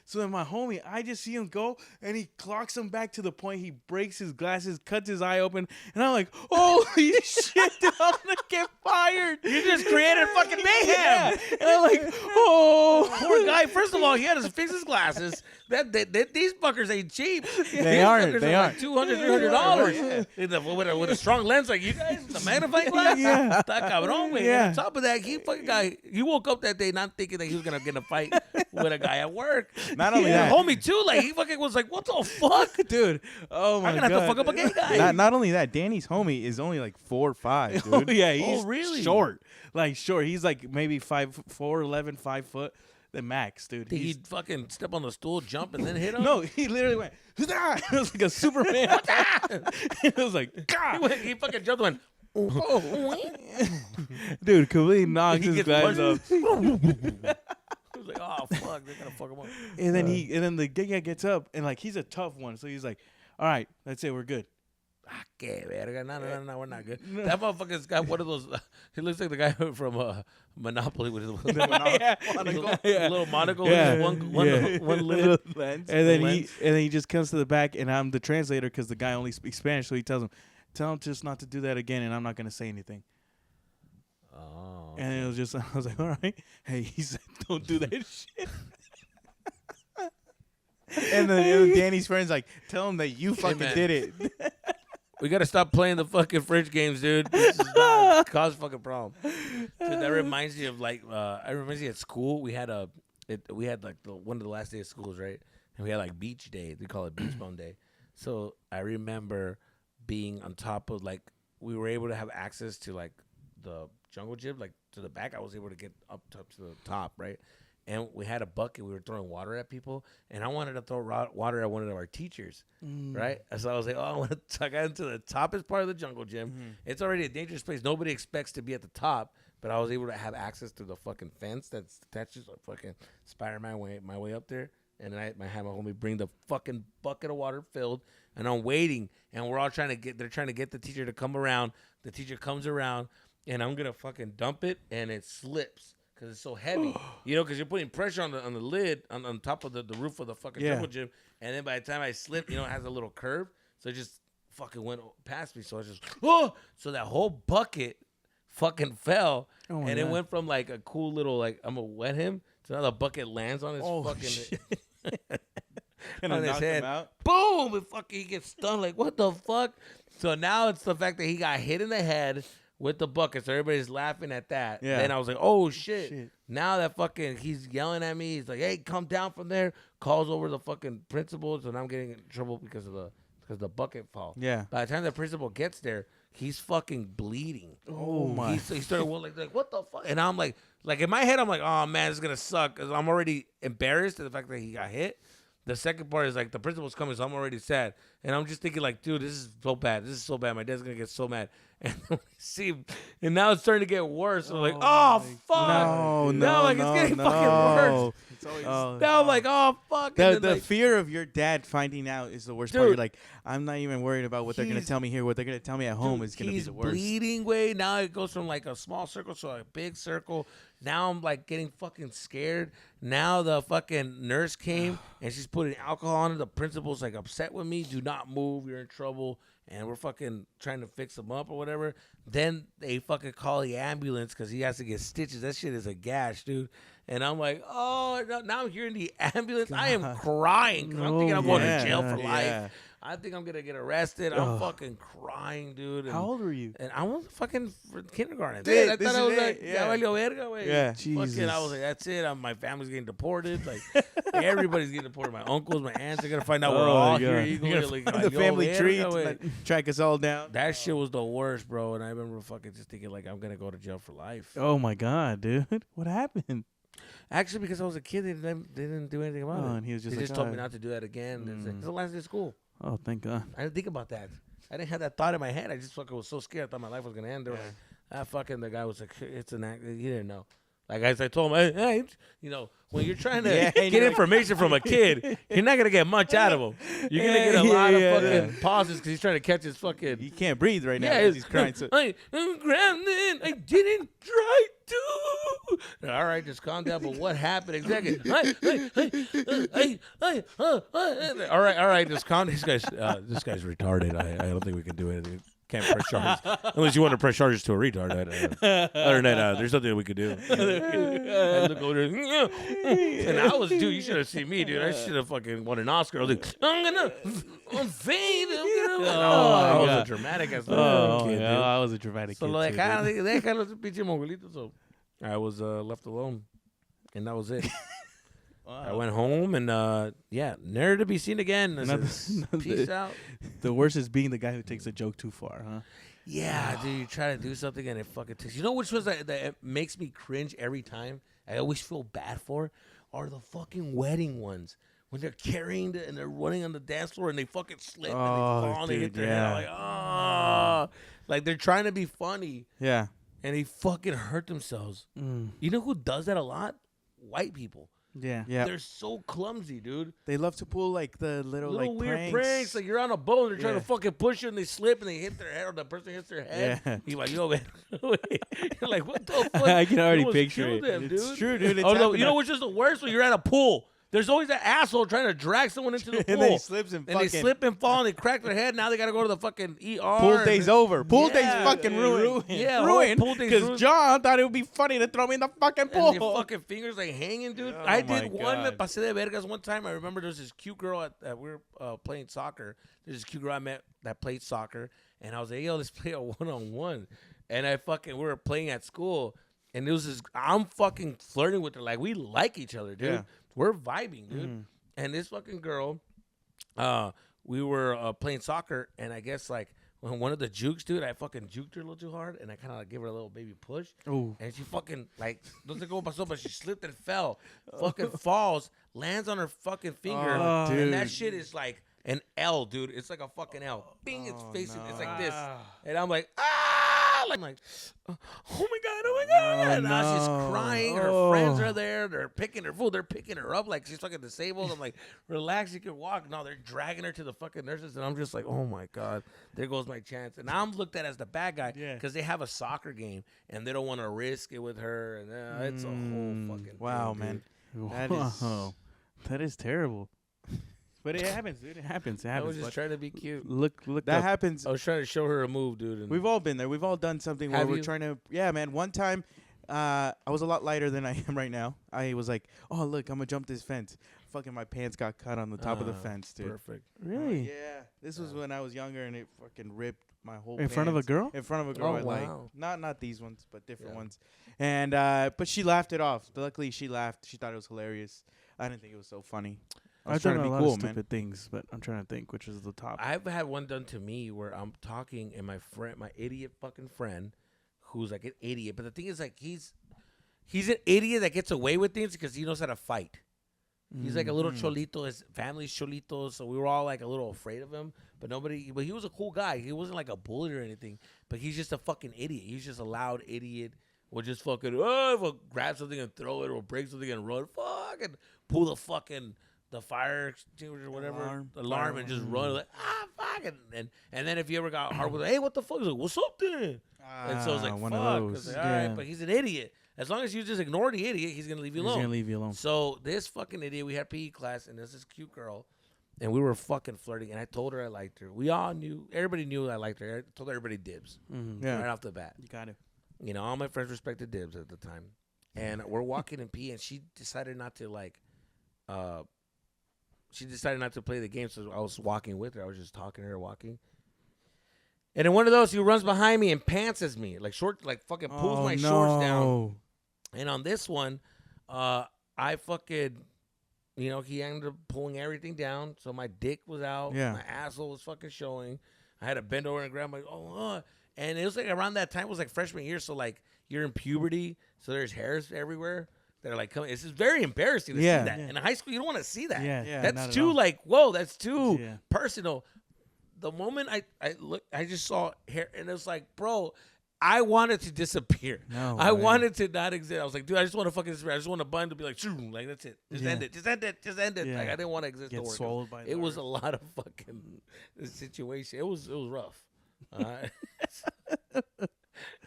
So then my homie, I just see him go, and he clocks him back to the point he breaks his glasses, cuts his eye open, and I'm like, holy shit, dude, I'm gonna get fired. You just created fucking mayhem. Yeah. And I'm like, oh. Poor guy. First of all, he had to fix his glasses. These fuckers ain't cheap. They aren't. They aren't. Like $200, $300 with a strong lens like you guys. It's a magnifying glass. Yeah. That cabrón, güey. Yeah. And on top of that, he woke up that day not thinking that he was gonna get in a fight with a guy at work. Not only And that, homie too. Like he fucking was like, what the fuck, Dude, oh my I'm god. gonna have to fuck up a gay guy. not only that, Danny's homie is only like 4 or 5, dude. Oh yeah, he's really? short. Like short. He's like maybe 5'4", 5 foot. The max, dude. Did he fucking step on the stool, jump, and then hit him? No, he literally went. It was like a Superman. It was like, God. He fucking jumped and went. Dude, completely knocked He his gets guys punched. up. I was like, oh fuck, they're gonna fuck him up. And then the gay guy gets up, and like he's a tough one, so he's like, all right, that's it, we're good. Okay, verga. No, we're not good. That motherfucker's got one of those. He looks like the guy from Monopoly with his little monocle. Yeah. With his one Yeah. lid. Lens. And then Lens. he just comes to the back, and I'm the translator because the guy only speaks Spanish, so he tells him, tell him just not to do that again, and I'm not gonna say anything. Oh. And it was just, I was like, all right. Hey, he said, don't do that shit. And then Danny's friends like, tell him that you fucking man. did it. We gotta stop playing the fucking French games, dude. This is not cause fucking problem. Dude, that reminds me of like I remember at school we had like one of the last days of schools, right? And we had like beach day. They call it beach bum day. So I remember being on top of like we were able to have access to like the jungle gym, like to the back. I was able to get up to the top, right? And we had a bucket. We were throwing water at people, and I wanted to throw water at one of our teachers, right? So I was like, oh, so I got into the toppest part of the jungle gym. Mm-hmm. It's already a dangerous place. Nobody expects to be at the top, but I was able to have access to the fucking fence that's attached to fucking Spider-Man my way up there. And then I had my homie bring the fucking bucket of water filled, and I'm waiting, and we're all they're trying to get the teacher to come around. The teacher comes around, and I'm going to fucking dump it, and it slips. Because it's so heavy, because you're putting pressure on the lid, on top of the roof of the fucking jungle gym. And then by the time I slip, it has a little curve. So it just fucking went past me. So I just, so that whole bucket fucking fell. Oh and it went from like a cool little, like, I'm going to wet him, to now the bucket lands on his fucking, And on his knocked head. him out. Boom! And fucking he gets stunned. Like, what the fuck? So now it's the fact that he got hit in the head with the bucket, so everybody's laughing at that. Yeah. Then I was like, oh shit. Now that fucking he's yelling at me. He's like, hey, come down from there. Calls over the fucking principal, so now I'm getting in trouble because of the bucket fall. Yeah. By the time the principal gets there, he's fucking bleeding. Oh my. He started like what the fuck? And I'm like in my head, I'm like, oh man, it's gonna suck because I'm already embarrassed at the fact that he got hit. The second part is like the principal's coming, so I'm already sad. And I'm just thinking like, dude, this is so bad. This is so bad. My dad's going to get so mad. And then we see him, and now it's starting to get worse. I'm like, oh, fuck. No, now, like, it's getting fucking worse. It's always, Now I'm like, oh, fuck. the fear of your dad finding out is the worst part. Dude. You're like, I'm not even worried about what they're going to He's- tell me here. What they're going to tell me at home is going to be the worst. He's bleeding way. Now it goes from like a small circle to a big circle. Now I'm like getting fucking scared. Now the fucking nurse came and she's putting alcohol on it. The principal's like upset with me. Do not move. You're in trouble. And we're fucking trying to fix him up or whatever. Then they fucking call the ambulance because he has to get stitches. That shit is a gash, dude. And I'm like, oh, now I'm hearing the ambulance. I am crying. 'Cause I'm thinking I'm going to jail for life. Yeah. I think I'm going to get arrested. I'm fucking crying, dude. And, How old were you? and I was fucking for kindergarten. Dude, I this thought I is was it, like, yeah. ya valió verga, güey. Yeah. Fucking, I was like, that's it. My family's getting deported. Like, everybody's getting deported. My uncles, my aunts are going to find out we're Oh, all my here God. equally. You're Like, gonna find the valió family verga, tree güey. to like, track us all down. That shit was the worst, bro. And I remember fucking just thinking, like, I'm going to go to jail for life. Oh my God, dude. What happened? Actually, because I was a kid, they didn't do anything about Oh, it. and he was just They like, just told "Oh." me not to do that again. It's the last day of school. Oh, thank God. I didn't think about that. I didn't have that thought in my head. I just fucking was so scared. I thought my life was gonna end. They were like, fucking the guy was like, it's an act. He didn't know. Like as I told him, hey, you know, when you're trying to Yeah, get information from a kid, you're not gonna get much out of him. You're gonna get a lot of fucking pauses because he's trying to catch his fucking. He can't breathe right now Yeah, because he's crying. So. I'm grounded. I didn't try to. All right, just calm down. But what happened exactly? All right, just calm. This guy's retarded. I don't think we can do anything. Can't press charges unless you want to press charges to a retard. Other than that, there's nothing we could do. I look over there, and I was, dude. You should have seen me, dude. I should have fucking won an Oscar. I was like, I'm fade. I was a dramatic ass little kid, dude. I was a dramatic So kid. like, too, they kind of pinche mongolito. So I was left alone, and that was it. I went home and never to be seen again. Peace out. The worst is being the guy who takes a joke too far, huh? Yeah, dude, you try to do something and it fucking takes. You know which was that it makes me cringe every time? I always feel bad for are the fucking wedding ones. When they're carrying and they're running on the dance floor and they fucking slip and they fall and they hit their head. I'm like, oh. Like they're trying to be funny. Yeah. And they fucking hurt themselves. You know who does that a lot? White people. Yeah. They're so clumsy, dude. They love to pull like the little like weird pranks. Like you're on a boat, they're trying to fucking push you, and they slip, and they hit their head, or the person hits their head. Yeah. You're like, yo, man. You're like, what the fuck? I can already You almost picture killed it. them, It's dude. true, dude. It's You know what's just the worst? When you're at a pool. There's always that asshole trying to drag someone into the pool. And then he slips and they slip and fall, and they crack their head. Now they got to go to the fucking ER. Pool day's over. Pool day's Yeah. fucking ruined. Yeah, ruined. whole pool day's Because ruined. John thought it would be funny to throw me in the fucking pool. And your fucking fingers like hanging, dude. Oh I my did one God. pasé de vergas one time. I remember there was this cute girl at we were playing soccer. There's this cute girl I met that played soccer, and I was like, yo, let's play a one-on-one. And we were playing at school, and it was this. I'm fucking flirting with her like we like each other, dude. Yeah. We're vibing, dude. And this fucking girl, we were playing soccer, and I guess like when one of the jukes, dude, I fucking juked her a little too hard, and I kind of like gave her a little baby push. Ooh. And she fucking like doesn't go pasó, but she slipped and fell. Fucking falls, lands on her fucking finger, Oh, and that dude. shit is like an L, dude. It's like a fucking L. Bing, it's Oh, facing. no. It's like this, and I'm like, ah! I'm like, oh my god, oh my god! And now she's no. crying. Her friends are there. They're picking her food. They're picking her up like she's fucking disabled. I'm like, relax, you can walk. No, they're dragging her to the fucking nurses, and I'm just like, oh my god, there goes my chance. And now I'm looked at as the bad guy because they have a soccer game and they don't want to risk it with her, and it's a whole fucking Wow, thing, man. dude. That is- That is terrible. But it happens, dude. It happens. It I happens. was just But trying to be cute. look That up. happens. I was trying to show her a move, dude. And We've all been there. We've all done something where Have we're you? trying to. Yeah, man. One time, I was a lot lighter than I am right now. I was like, "Oh, look, I'm gonna jump this fence." Fucking, my pants got cut on the top of the fence, dude. Perfect. Really? Yeah. This was when I was younger, and it fucking ripped my whole. In front of a pants. girl? In front of a girl. Oh, Like wow. not these ones, but different Yeah. ones. And but she laughed it off. Luckily, she laughed. She thought it was hilarious. I didn't think it was so funny. I was I've trying done to a be lot cool, of man. stupid things, but I'm trying to think which is the top. I've had one done to me where I'm talking and my idiot fucking friend, who's like an idiot. But the thing is, like, he's an idiot that gets away with things because he knows how to fight. He's like a little cholito. His family's cholito, so we were all like a little afraid of him. But he was a cool guy. He wasn't like a bully or anything. But he's just a fucking idiot. He's just a loud idiot. Will just fucking will grab something and throw it, or break something and run, fucking pull the fire extinguisher or whatever alarm and just run like fuck, and then if you ever got hard with hey, what the fuck? He's like, what's up then? And so it's like, one fuck. of It's those. like, all right, but he's an idiot. As long as you just ignore the idiot, he's gonna leave you He's alone. gonna leave you alone. So this fucking idiot, we had PE class, and there's this cute girl, and we were fucking flirting, and I told her I liked her. We all knew, everybody knew I liked her. I told everybody dibs Yeah. right off the bat. You got it. You know, all my friends respected dibs at the time. And we're walking in PE, and she decided not to play the game, so I was walking with her. I was just talking to her, walking. And in one of those, he runs behind me and pantses me, like fucking pulls my shorts down. And on this one, I fucking, you know, he ended up pulling everything down, so my dick was out, Yeah. my asshole was fucking showing. I had to bend over and grab my, and it was like around that time, it was like freshman year, so like you're in puberty, so there's hairs everywhere. They're like coming. It's just very embarrassing to see that. Yeah. In high school, you don't want to see that. Yeah. Yeah. not That's at too all. like, whoa, that's too Yeah. personal. The moment I just saw hair, and it was like, bro, I wanted to disappear. No I way. wanted to not exist. I was like, dude, I just want to fucking disappear. I just want a button to be like, shoo, like that's it. Just end it. Just end it. Just end it. Yeah. Like I didn't want to exist. Get to work. swallowed by the It was a virus. lot of fucking situation. It was rough.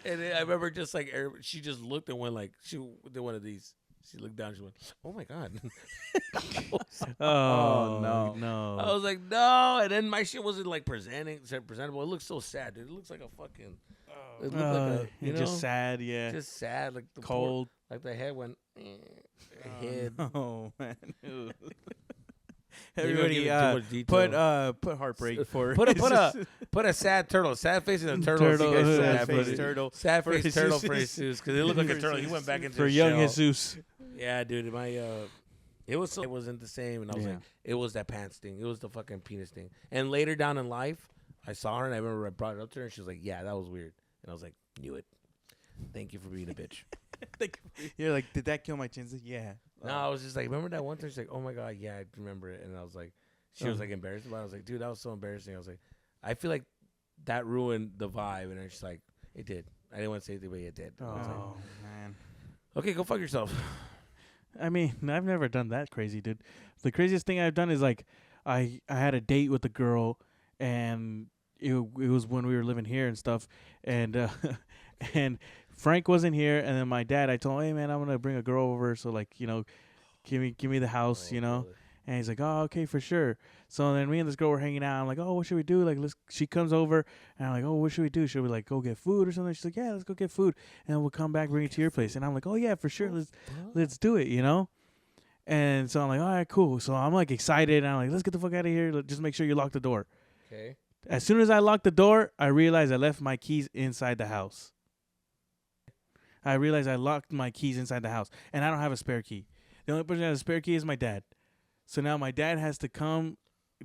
And then I remember just like she just looked and went like she did one of these. She looked down. She went, "Oh my god." Oh no. I was like, no. And then my shit wasn't like presentable. It looked so sad, dude. It looks like a fucking. It looked like a, you know, just sad, yeah. just sad, like the Cold. like the head went. Head. Oh man. Maybe Everybody, give it too much detail. put heartbreak for Put a sad turtle, sad face in a turtle. Turtle, so you guys see sad that, face buddy. turtle. Sad for face turtle Jesus. for Jesus because it looked like a turtle. He went back into For his young shell. Jesus. Yeah, dude. It wasn't the same, and I was Yeah. like, it was that pants thing. It was the fucking penis thing. And later down in life, I saw her, and I remember I brought it up to her, and she was like, "Yeah, that was weird." And I was like, "Knew it. Thank you for being a bitch." You're like, did that kill my chances? Yeah. No, I was just like, remember that one time? She's like, "Oh my god, yeah, I remember it." And I was like, she was like embarrassed about it. I was like, "Dude, that was so embarrassing." I was like, I feel like that ruined the vibe, and she's like, "It did." I didn't want to say it, but it did. I was like, Oh man. okay, go fuck yourself. I mean, I've never done that crazy, dude. The craziest thing I've done is like, I had a date with a girl, and it was when we were living here and stuff, and and Frank wasn't here, and then my dad, I told him, "Hey man, I'm gonna bring a girl over, so like, you know, give me the house, you know." brother. And he's like, "Oh, okay, for sure." So then me and this girl were hanging out. I'm like, "Oh, what should we do?" Like, she comes over, and I'm like, "Oh, what should we do? Should we like go get food or something?" She's like, "Yeah, let's go get food, and we'll come back, bring it to your place." And I'm like, "Oh yeah, for sure, let's do it," you know. And so I'm like, "All right, cool." So I'm like excited, and I'm like, "Let's get the fuck out of here. Just make sure you lock the door." Okay. As soon as I locked the door, I realized I left my keys inside the house. I realized I locked my keys inside the house, and I don't have a spare key. The only person that has a spare key is my dad. So now my dad has to come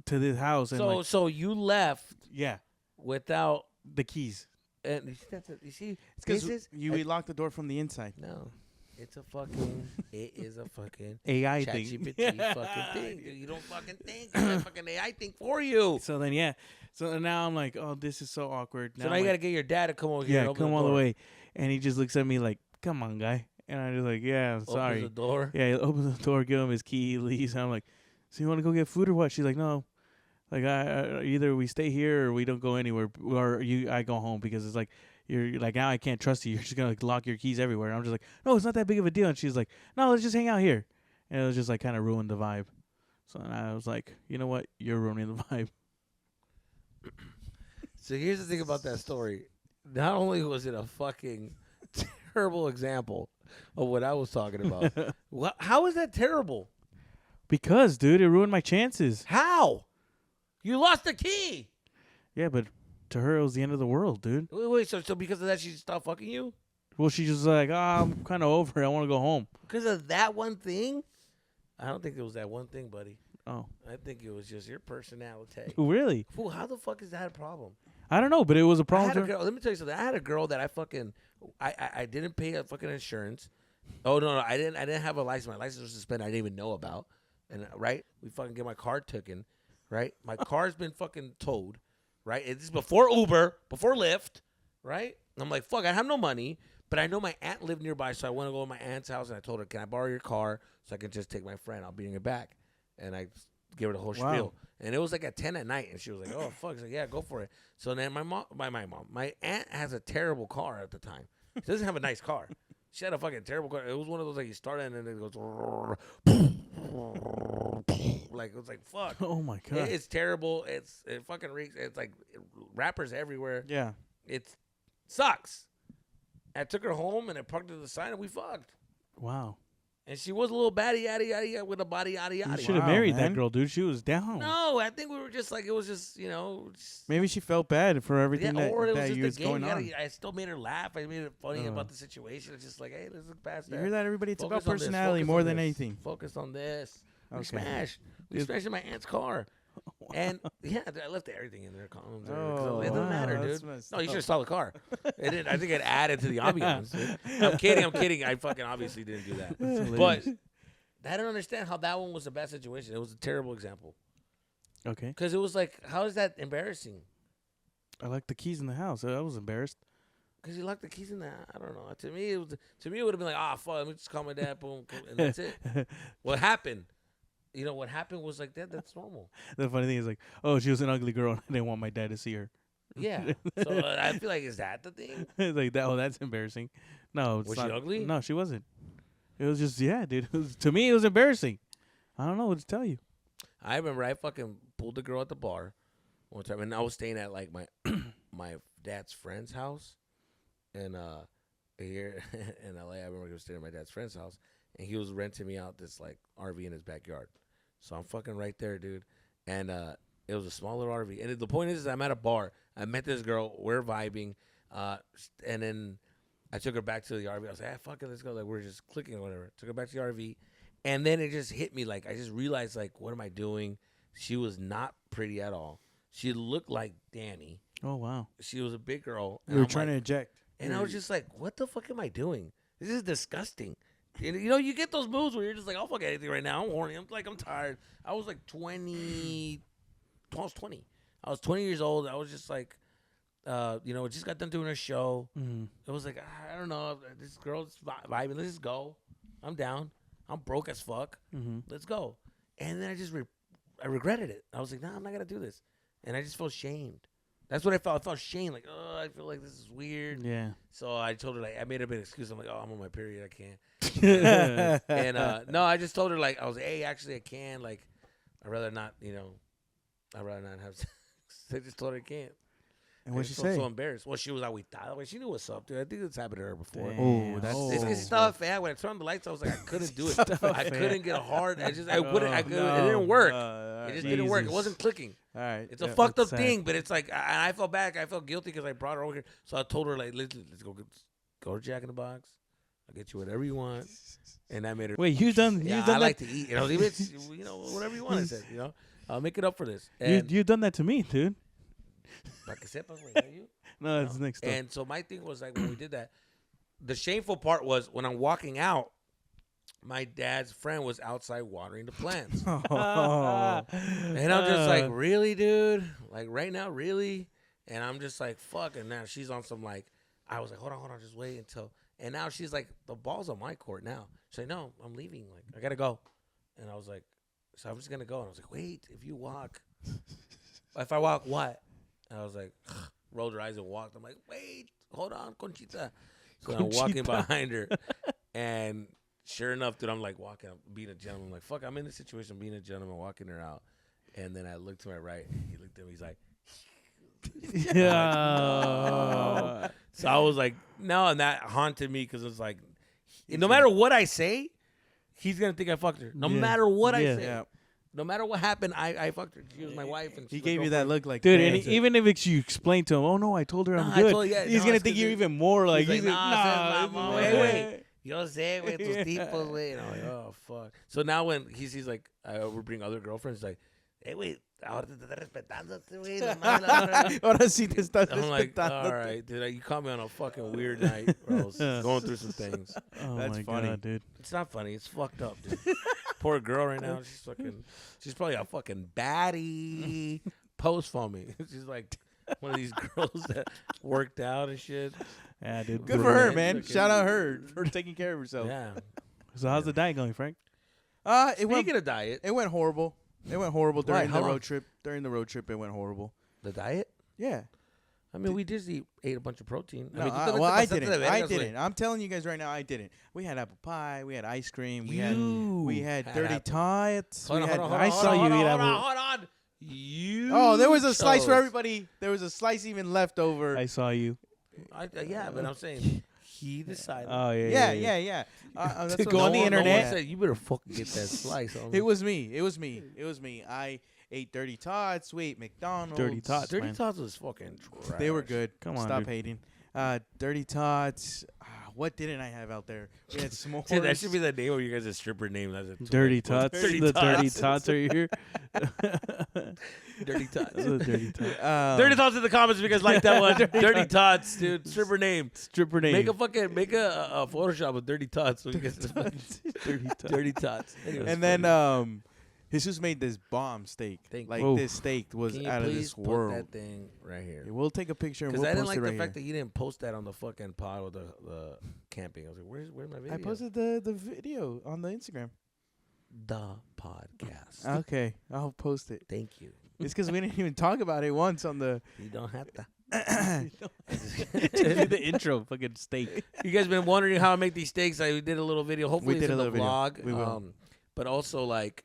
to this house and So you left yeah, without the keys. and you see, you see It's because this is we locked the door from the inside. no. It's a fucking. It is a fucking AI thing. ChatGPT fucking thing. Dude. You don't fucking think. It's a fucking AI thing for you. So then yeah, so now I'm like, oh, this is so awkward. So now I'm you like, gotta get your dad to come over here. yeah, and open come the all the door. way, and he just looks at me like, come on, guy, and I'm just like, yeah, I'm Opens sorry. the door. Yeah, he opens the door, give him his key, he leaves. And I'm like, so you want to go get food or what? She's like, no. Like, I either we stay here or we don't go anywhere, or I go home because it's like, you're like, now I can't trust you. You're just going to like, lock your keys everywhere. And I'm just like, no, it's not that big of a deal. And she's like, no, let's just hang out here. And it was just like kind of ruined the vibe. So then I was like, you know what? You're ruining the vibe. So here's the thing about that story. Not only was it a fucking terrible example of what I was talking about. How is that terrible? Because, dude, it ruined my chances. How? You lost the key. Yeah, but to her, it was the end of the world, dude. Wait. So because of that, she stopped fucking you? Well, she's just like, I'm kind of over it. I want to go home. Because of that one thing? I don't think it was that one thing, buddy. Oh, I think it was just your personality. really? Fool, how the fuck is that a problem? I don't know, but it was a I problem. had a to her. girl, let me tell you something. I had a girl that I didn't pay a fucking insurance. Oh no, I didn't have a license. My license was suspended. I didn't even know about. And right, we fucking get my car taken. Right, my car's been fucking towed. Right, it's before Uber, before Lyft. Right, and I'm like, fuck, I have no money, but I know my aunt lived nearby, so I went to go to my aunt's house, and I told her, can I borrow your car so I can just take my friend? I'll bring it back, and I gave her the whole Wow. spiel. And it was like at 10 at night, and she was like, oh fuck, she's like, yeah, go for it. So then my aunt has a terrible car at the time. She doesn't have a nice car. She had a fucking terrible car. It was one of those like you start it and then it goes like it was like fuck. Oh my god. It's terrible. It fucking reeks. It's like rappers everywhere. Yeah. It sucks. I took her home and I parked her to the side and we fucked. Wow. And she was a little baddie yaddy yaddy with a body yaddy You yaddy. should have Wow, married man. that girl, dude. She was down. No, I think we were just like it was just just, Maybe she felt bad for everything or it was that just you a was game. going on. I still made her laugh. I made it funny about the situation. It's just like, hey, let's look past You that. hear that, everybody? It's Focus about on this, personality focus more on than this, anything. Focus on this. We Okay. smashed. We smashed in my aunt's car. And yeah, I left everything in there. Condoms. Oh, It doesn't matter, wow, that's dude. messed No, you up. should have saw the car. It didn't. I think it added to the ambiance. Dude. I'm kidding. I fucking obviously didn't do that. But I don't understand how that one was a bad situation. It was a terrible example. Okay. Because it was like, how is that embarrassing? I like the keys in the house. I was embarrassed. Because he locked the keys in that. I don't know. To me, it would have been like, fuck, let me just call my dad, boom, and that's it. What happened? What happened was like that. That's normal. The funny thing is like, oh, she was an ugly girl, and I didn't want my dad to see her. Yeah. So I feel like, is that the thing? It's like that. Oh, that's embarrassing. No, it's Was not. she ugly? No, she wasn't. It was just dude. To me, it was embarrassing. I don't know what to tell you. I remember I fucking pulled the girl at the bar one time, and I was staying at like my my dad's friend's house, and here in LA, I remember I was staying at my dad's friend's house, and he was renting me out this like RV in his backyard. So I'm fucking right there, dude, and it was a small little RV. And the point is I'm at a bar. I met this girl. We're vibing. And then I took her back to the RV. I was like, fuck it, let's go. Like, we're just clicking or whatever. Took her back to the RV. And then it just hit me. Like, I just realized, like, what am I doing? She was not pretty at all. She looked like Danny. Oh, wow. She was a big girl. You were trying to eject. And I was just like, what the fuck am I doing? This is disgusting. You get those moves where you're just like, I'll fuck anything right now. I'm horny. I'm tired. I was like 20. I was 20. I was 20 years old. I was just like, just got done doing her show. Mm-hmm. It was like, I don't know. This girl's vibing. Let's just go. I'm down. I'm broke as fuck. Mm-hmm. Let's go. And then I regretted it. I was like, nah, I'm not going to do this. And I just felt shamed. That's what I felt. I felt shame. Like, I feel like this is weird. Yeah. So I told her, like, I made a bit of excuse. I'm like, I'm on my period. I can't. And no, I just told her, like, I was, hey, actually, I can. Like, I'd rather not, I'd rather not have sex. I just told her I can't. And what'd she I felt say? so embarrassed. Well, she was aguitada. Well, she knew what's up, dude. I think it's happened to her before. Damn. Oh, that's It's because she start fat. When I turned on the lights, I was like, I couldn't do it. I couldn't get hard. I couldn't. It didn't work. It just didn't work. It wasn't clicking. All right. It's a fucked up sad. thing, but it's like I felt bad. I felt guilty because I brought her over here. So I told her, like, let's go to Jack in the Box. I'll get you whatever you want. And I made her. Wait, you've done I that? like to eat. Whatever you want. I said, I'll make it up for this. And You've done that to me, dude. para que sepas, güey, are you? No, that's next time. And so my thing was like when we did that, the shameful part was when I'm walking out, my dad's friend was outside watering the plants. And I'm just like, really, dude? Like right now, really? And I'm just like, fuck. And now she's on some like, I was like, hold on, just wait until. And now she's like, the ball's on my court now. She's like, no, I'm leaving. Like, I gotta go. And I was like, so I'm just gonna go. And I was like, wait, if I walk, what? And I was like, rolled her eyes and walked. I'm like, wait, hold on, Conchita. So I'm walking behind her, and sure enough, dude, I'm like walking, I'm being a gentleman. I'm like, fuck, I'm in this situation, being a gentleman, walking her out. And then I looked to my right, and he looked at me, he's like, Yeah. So I was like, no, and that haunted me because it was like, no matter what I say, he's gonna think I fucked her. No matter what I say. Yeah. No matter what happened, I fucked her. She was my wife. And He gave you that look like, Dude, damn. and even if you explain to him, oh no, I told her I'm good, he's gonna think you're even more like, he's like, nah, wait. Yo sé, güey, tus tipos, güey. And I'm like, oh, fuck. So now when he sees, like, I would bring other girlfriends, like, hey, güey, ahora te estás respetando, güey. Ahora sí te estás I'm like, respetando. all right, dude, you caught me on a fucking weird night where I was going through some things. Oh That's my funny. God, dude. It's not funny. It's fucked up, dude. Poor girl right now. She's probably a fucking baddie. Post for me. She's like one of these girls that worked out and shit. Yeah, dude. Good for her, Yeah, man. it's okay. Shout out her for taking care of herself. Yeah. So how's the diet going, Frank? Speaking of diet, It went horrible. It went horrible Why? during How the long? road trip. During the road trip, it went horrible. the diet. Yeah. I mean, we just ate a bunch of protein. No, I mean, I didn't. I'm telling you guys right now, I didn't. We had apple pie. We had ice cream. We had had dirty apple. tots. Hold on, hold on, hold I on, saw hold you on, eat hold on, apple. hold on. You. Oh, there was a slice for chose. everybody. There was a slice even left over. I saw you. Yeah, but I'm saying he decided. Oh yeah. Yeah. That's To what go on the one internet. said, you better fucking get that slice. It was me. I ate dirty tots. We ate McDonald's. Dirty tots. Dirty man. Tots was fucking trash. They were good. Come on, Stop dude. hating. Dirty tots. What didn't I have out there? We had s'mores. Dude, that should be the name of your guys' stripper name. That's a Dirty tots. Dirty The Tots. dirty tots are here. Dirty Tots. The dirty tots. Dirty Tots in the comments if you guys like that one. Dirty Tots, dude. Stripper name. Stripper name. Make a Photoshop of Dirty Tots. So you guys dirty tots. Dirty Tots. Anyways, And then Jesus made this bomb steak. Thank Like you. this steak was Can you out of please this put world. that thing right here? We'll take a picture and Because we'll I didn't post like it the right fact here. that you didn't post that on the fucking pod or the camping. I was like, where's my video? I posted the video on the Instagram. the podcast. Okay, I'll post it. Thank you. It's because we didn't even talk about it once on the. You don't have to. Do the intro, fucking steak. You guys been wondering how I make these steaks? I did a little video. Hopefully, We did it's in a the little vlog. video. We will. But also, like,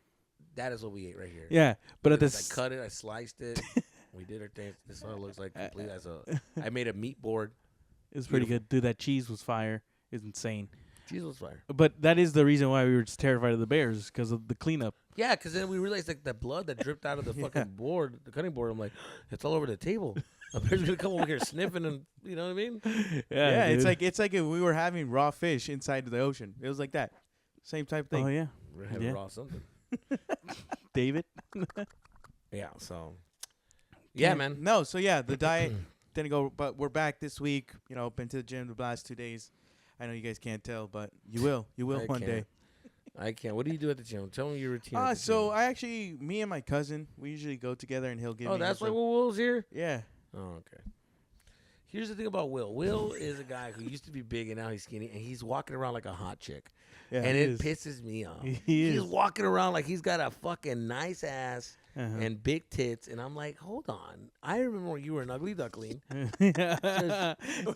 that is what we ate right here. Yeah, but at I this, cut it. I sliced it. We did our thing. This is what it looks like complete as a. I made a meat board. it was pretty good. Dude, that cheese was fire. It's insane. Cheese was fire. But that is the reason why we were just terrified of the bears, because of the cleanup. Yeah, because then we realized like the blood that dripped out of the fucking board, the cutting board. I'm like, it's all over the table. A bear's gonna come over here sniffing, and you know what I mean? Yeah, dude. it's like if we were having raw fish inside of the ocean. It was like that, same type thing. Oh yeah, We're having Yeah. raw something. David. Yeah. So. Yeah, man. No, so yeah, the diet didn't go, but we're back this week. You know, been to the gym the last 2 days. I know you guys can't tell, but you will. You will I one day. can't. I can't. What do you do at the gym? Tell me your routine. at the So gym. I actually, me and my cousin, we usually go together, and he'll give me. Oh, that's why some- Will's here. Yeah. Oh, okay. Here's the thing about Will. Will is a guy who used to be big and now he's skinny, and he's walking around like a hot chick, Yeah. and he it is. pisses me off. He He's is. walking around like he's got a fucking nice ass Uh-huh. and big tits, and I'm like, hold on. I remember when you were an ugly duckling.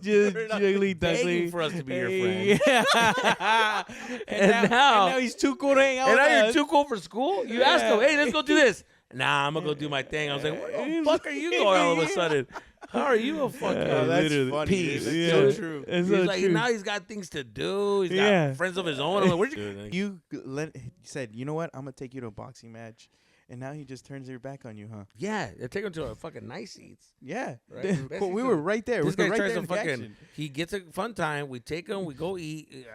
Just jiggly begging duckling. for us to be your friend. Yeah. And now- he's too cool to hang out And with now you're us. too cool for school? You asked him, hey, let's go do this. Nah, I'm going to go do my thing. I was like, where the fuck are you going all of a sudden? How are you a fucking Oh, that's Literally. funny. piece? That's Yeah. so true. It's He's so like, true. now he's got things to do. He's got Yeah. friends of his own. I'm like, where'd you? You said, you know what? I'm gonna take you to a boxing match, and now he just turns your back on you, huh? Yeah, they take him to a fucking nice seats. Yeah. Right. Well, we were right there. This we guy were right tries there to in the fucking. action. He gets a fun time. We take him. We go eat.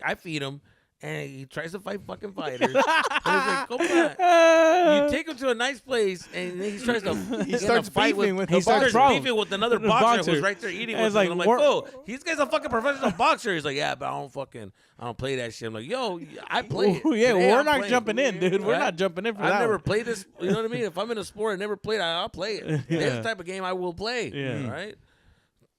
I feed him, and he tries to fight fucking fighters. And it's like, come on. You take him to a nice place, and then he tries to. He starts fight beefing with he the starts boxer. beefing with another The boxer, boxer. who's right there eating And with it's him. And I'm like, like, we're- oh, this guy's a fucking professional boxer. He's like, yeah, but I don't play that shit. I'm like, yo, I play it. Ooh, yeah, Today we're I'm not playing. jumping in, dude. We're Right? not jumping in for I've that. never one. played this. You know what I mean? If I'm in a sport I never played, I'll play it. Yeah. This type of game I will play. Yeah. Right?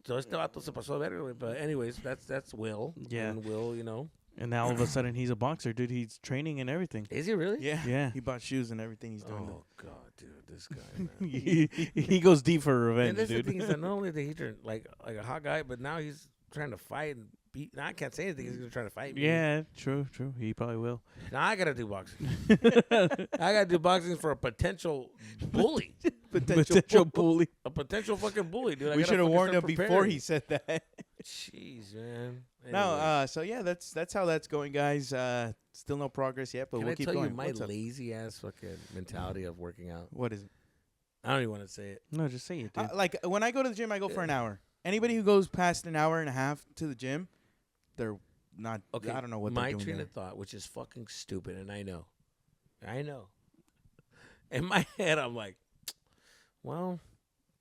So este vato se pasó de verga, but anyways, that's Will. Yeah. And Will, you know. And now all of a sudden he's a boxer, dude. He's training and everything. Is he really? Yeah. Yeah. He bought shoes and everything he's doing. Oh God, dude, this guy, man. he goes deep for And revenge, that's the dude. thing is that not only did he turn like a hot guy, but now he's trying to fight and beat. Now I can't say anything. He's gonna try to fight me. Yeah, true. He probably will. Now I gotta do boxing. I gotta do boxing for a potential bully, Potential bully. a potential fucking bully, dude. I We gotta should have fucking warned him start before preparing. he said that. Jeez, man. No, Anyway. so yeah, that's how that's going, guys. Still no progress yet, but Can we'll I keep tell going. you my What's up? lazy ass fucking mentality of working out? What is it? I don't even want to say it. No, just say it, dude. Like when I go to the gym, I go for an hour. Anybody who goes past an hour and a half to the gym, they're not. Okay, I don't know what my they're doing train there. of thought, which is fucking stupid, and I know. In my head, I'm like, well,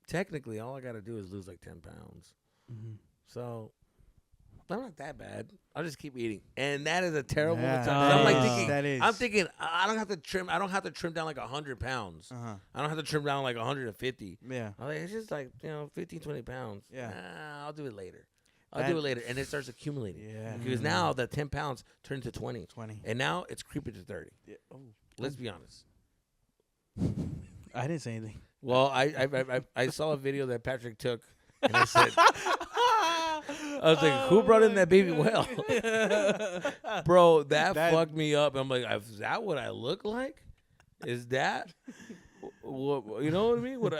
technically, all I got to do is lose like 10 pounds. Mhm. So I'm not that bad. I'll just keep eating, and that is a terrible Yeah. mentality. I'm like Oh. thinking. That is. I'm thinking I don't have to trim. I don't have to trim down like 100 pounds. Uh-huh. I don't have to trim down like 150. Yeah. I'm like, it's just like 15, 20 pounds. Yeah. I'll do it later. I'll do it later, and it starts accumulating. Yeah. Because now that 10 pounds turned to 20, 20. and now it's creeping to 30. Yeah. Oh. Let's be honest. I didn't say anything. Well, I saw a video that Patrick took, and I said, I was like, who brought in that baby whale? Bro, that fucked me up. I'm like, is that what I look like? Is that, what, you know what I mean? What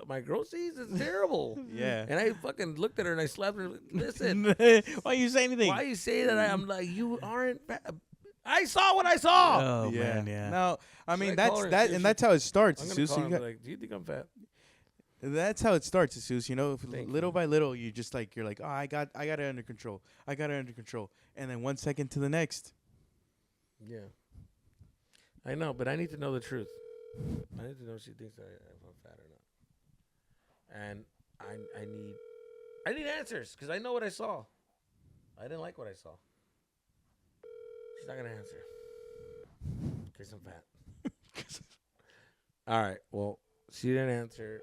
my groceries is terrible. Yeah. And I fucking looked at her and I slapped her. Listen, Why you say anything? why you say that? I'm like, you aren't. I saw what I saw. Oh man, yeah. No, I Should mean I that's call her and that, see if and she- that's how it starts. I'm gonna Jesus. call You her and got- be like, do you think I'm fat? That's how it starts, Jesus. You know, Thank little you. by little, you just like you're like, oh, I got it under control. I got it under control, and then 1 second to the next. Yeah. I know, but I need to know the truth. I need to know if she thinks if I'm fat or not. And I need answers because I know what I saw. I didn't like what I saw. She's not gonna answer. Because I'm fat. All right. Well, she didn't answer.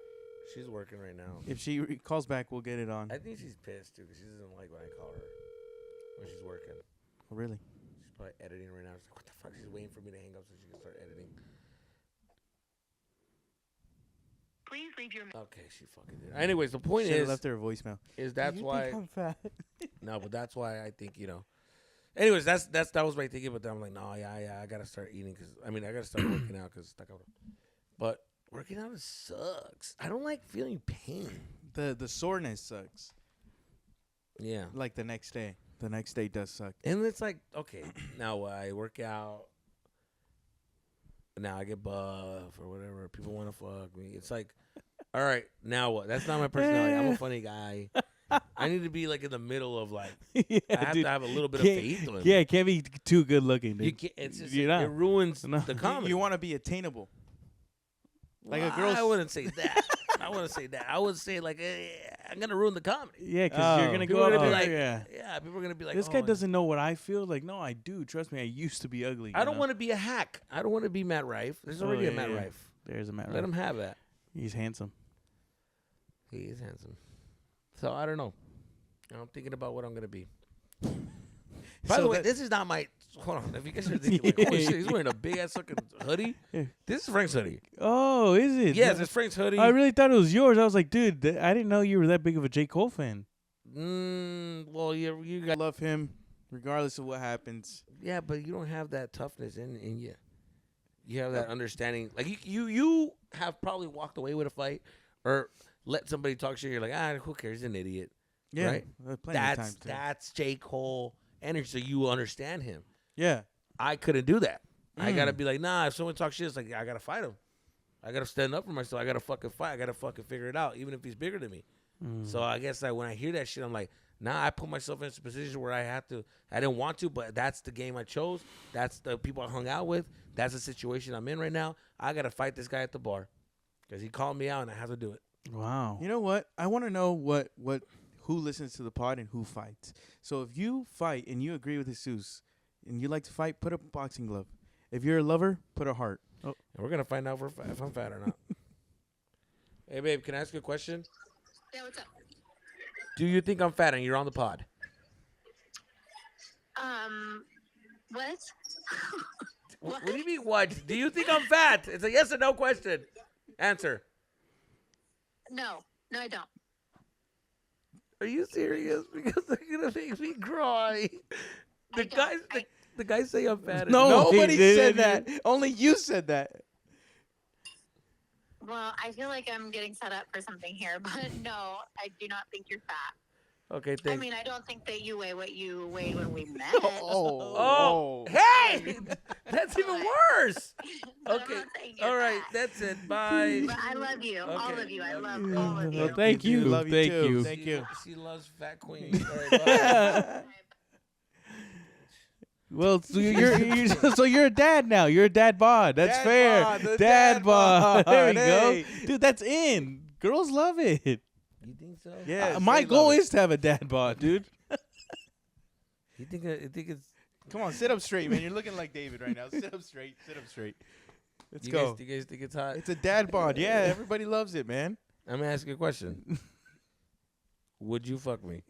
She's working right now. If she calls back, we'll get it on. I think she's pissed too because she doesn't like when I call her when she's working. Oh, really? She's probably editing right now. She's like, what the fuck? She's waiting for me to hang up so she can start editing. Please leave your. Okay, she fucking did. Anyways, the point Should've is, left her a voicemail. that's why. I'm fat? No, but that's why I think Anyways, that was my thinking. But then I'm like, no, yeah, I gotta start eating because I gotta start working out because But working out sucks. I don't like feeling pain. The soreness sucks. Yeah, Like the next day. The next day does suck. and it's like, okay, now I work out. Now I get buff or whatever. People want to fuck me. It's like, all right, now what? That's not my personality. I'm a funny guy. I need to be like in the middle of like. Yeah, I have dude. to have a little bit of faith. On Yeah, can't be too good looking, dude. you can't. It's just You're not. it ruins No. the comedy. You want to be attainable. Like a Well, girl's. I wouldn't say that. I wouldn't say that. I would say like, I'm gonna ruin the comedy. Yeah, because you're Oh. gonna People go are up gonna be there, like, yeah. People are gonna be like, This oh, guy doesn't know what I feel. Like, no, I do. Trust me, I used to be ugly. I don't want to be a hack. I don't want to be Matt Rife. There's already a Matt Rife. There's a Matt Let Rife. him have that. He's handsome. He is handsome. So I don't know. I'm thinking about what I'm gonna be. By So the way, that- this is not my. Hold on. If you guys are thinking, like, holy shit, he's wearing a big ass fucking hoodie. Yeah. This is Frank's hoodie. Oh, is it? Yes, it's Frank's hoodie. I really thought it was yours. I was like, dude, I didn't know you were that big of a J. Cole fan. Well, you I got. love him, regardless of what happens. Yeah, but you don't have that toughness in you. You have that understanding. Like you have probably walked away with a fight or let somebody talk shit. You're like, who cares? He's an idiot. Yeah, Right? plenty of time too. That's J. Cole energy. So you understand him. Yeah, I couldn't do that. I gotta be like, nah. If someone talks shit, it's like I gotta fight him. I gotta stand up for myself. I gotta fucking fight. I gotta fucking figure it out, even if he's bigger than me. So I guess when I hear that shit, I'm like, nah. I put myself in a position where I have to. I didn't want to, but that's the game I chose. That's the people I hung out with. That's the situation I'm in right now. I gotta fight this guy at the bar because he called me out, and I have to do it. Wow. you know what? I want to know who listens to the pod and who fights. So if you fight and you agree with Jesus and you like to fight, put a boxing glove. If you're a lover, put a heart. And we're gonna find out if I'm fat or not. Hey, babe, can I ask you a question? Yeah, what's up? Do you think I'm fat and you're on the pod? What? What do you mean, what? Do you think I'm fat? It's a yes or no question. Answer. No, I don't. Are you serious? Because they're gonna make me cry. I don't. The guys say I'm fat. No. Nobody he said didn't. that. Only you said that. Well, I feel like I'm getting set up for something here, but no, I do not think you're fat. Okay, I thanks. mean, I don't think that you weigh what you weighed when we met. Oh, hey, that's even worse. But I'm Okay, not saying you're all right, fat. that's it. Bye. But I love you, all Okay. of you. I love all of you. Well, thank you. Love you Thank too. you. Thank you. She loves fat queens. All right, bye. Well, so you're so you're a dad now. You're a dad bod. That's Dad fair. bod, the dad dad bod. bod. There we Hey. go, dude. That's in. Girls love it. You think so? Yeah, My they goal love it. is to have a dad bod, dude. You think it's? Come on, sit up straight, man. You're looking like David right now. Sit up straight. Sit up straight. Let's You go. guys think it's hot? It's a dad bod. Yeah, everybody loves it, man. I'm gonna ask you a question. Would you fuck me?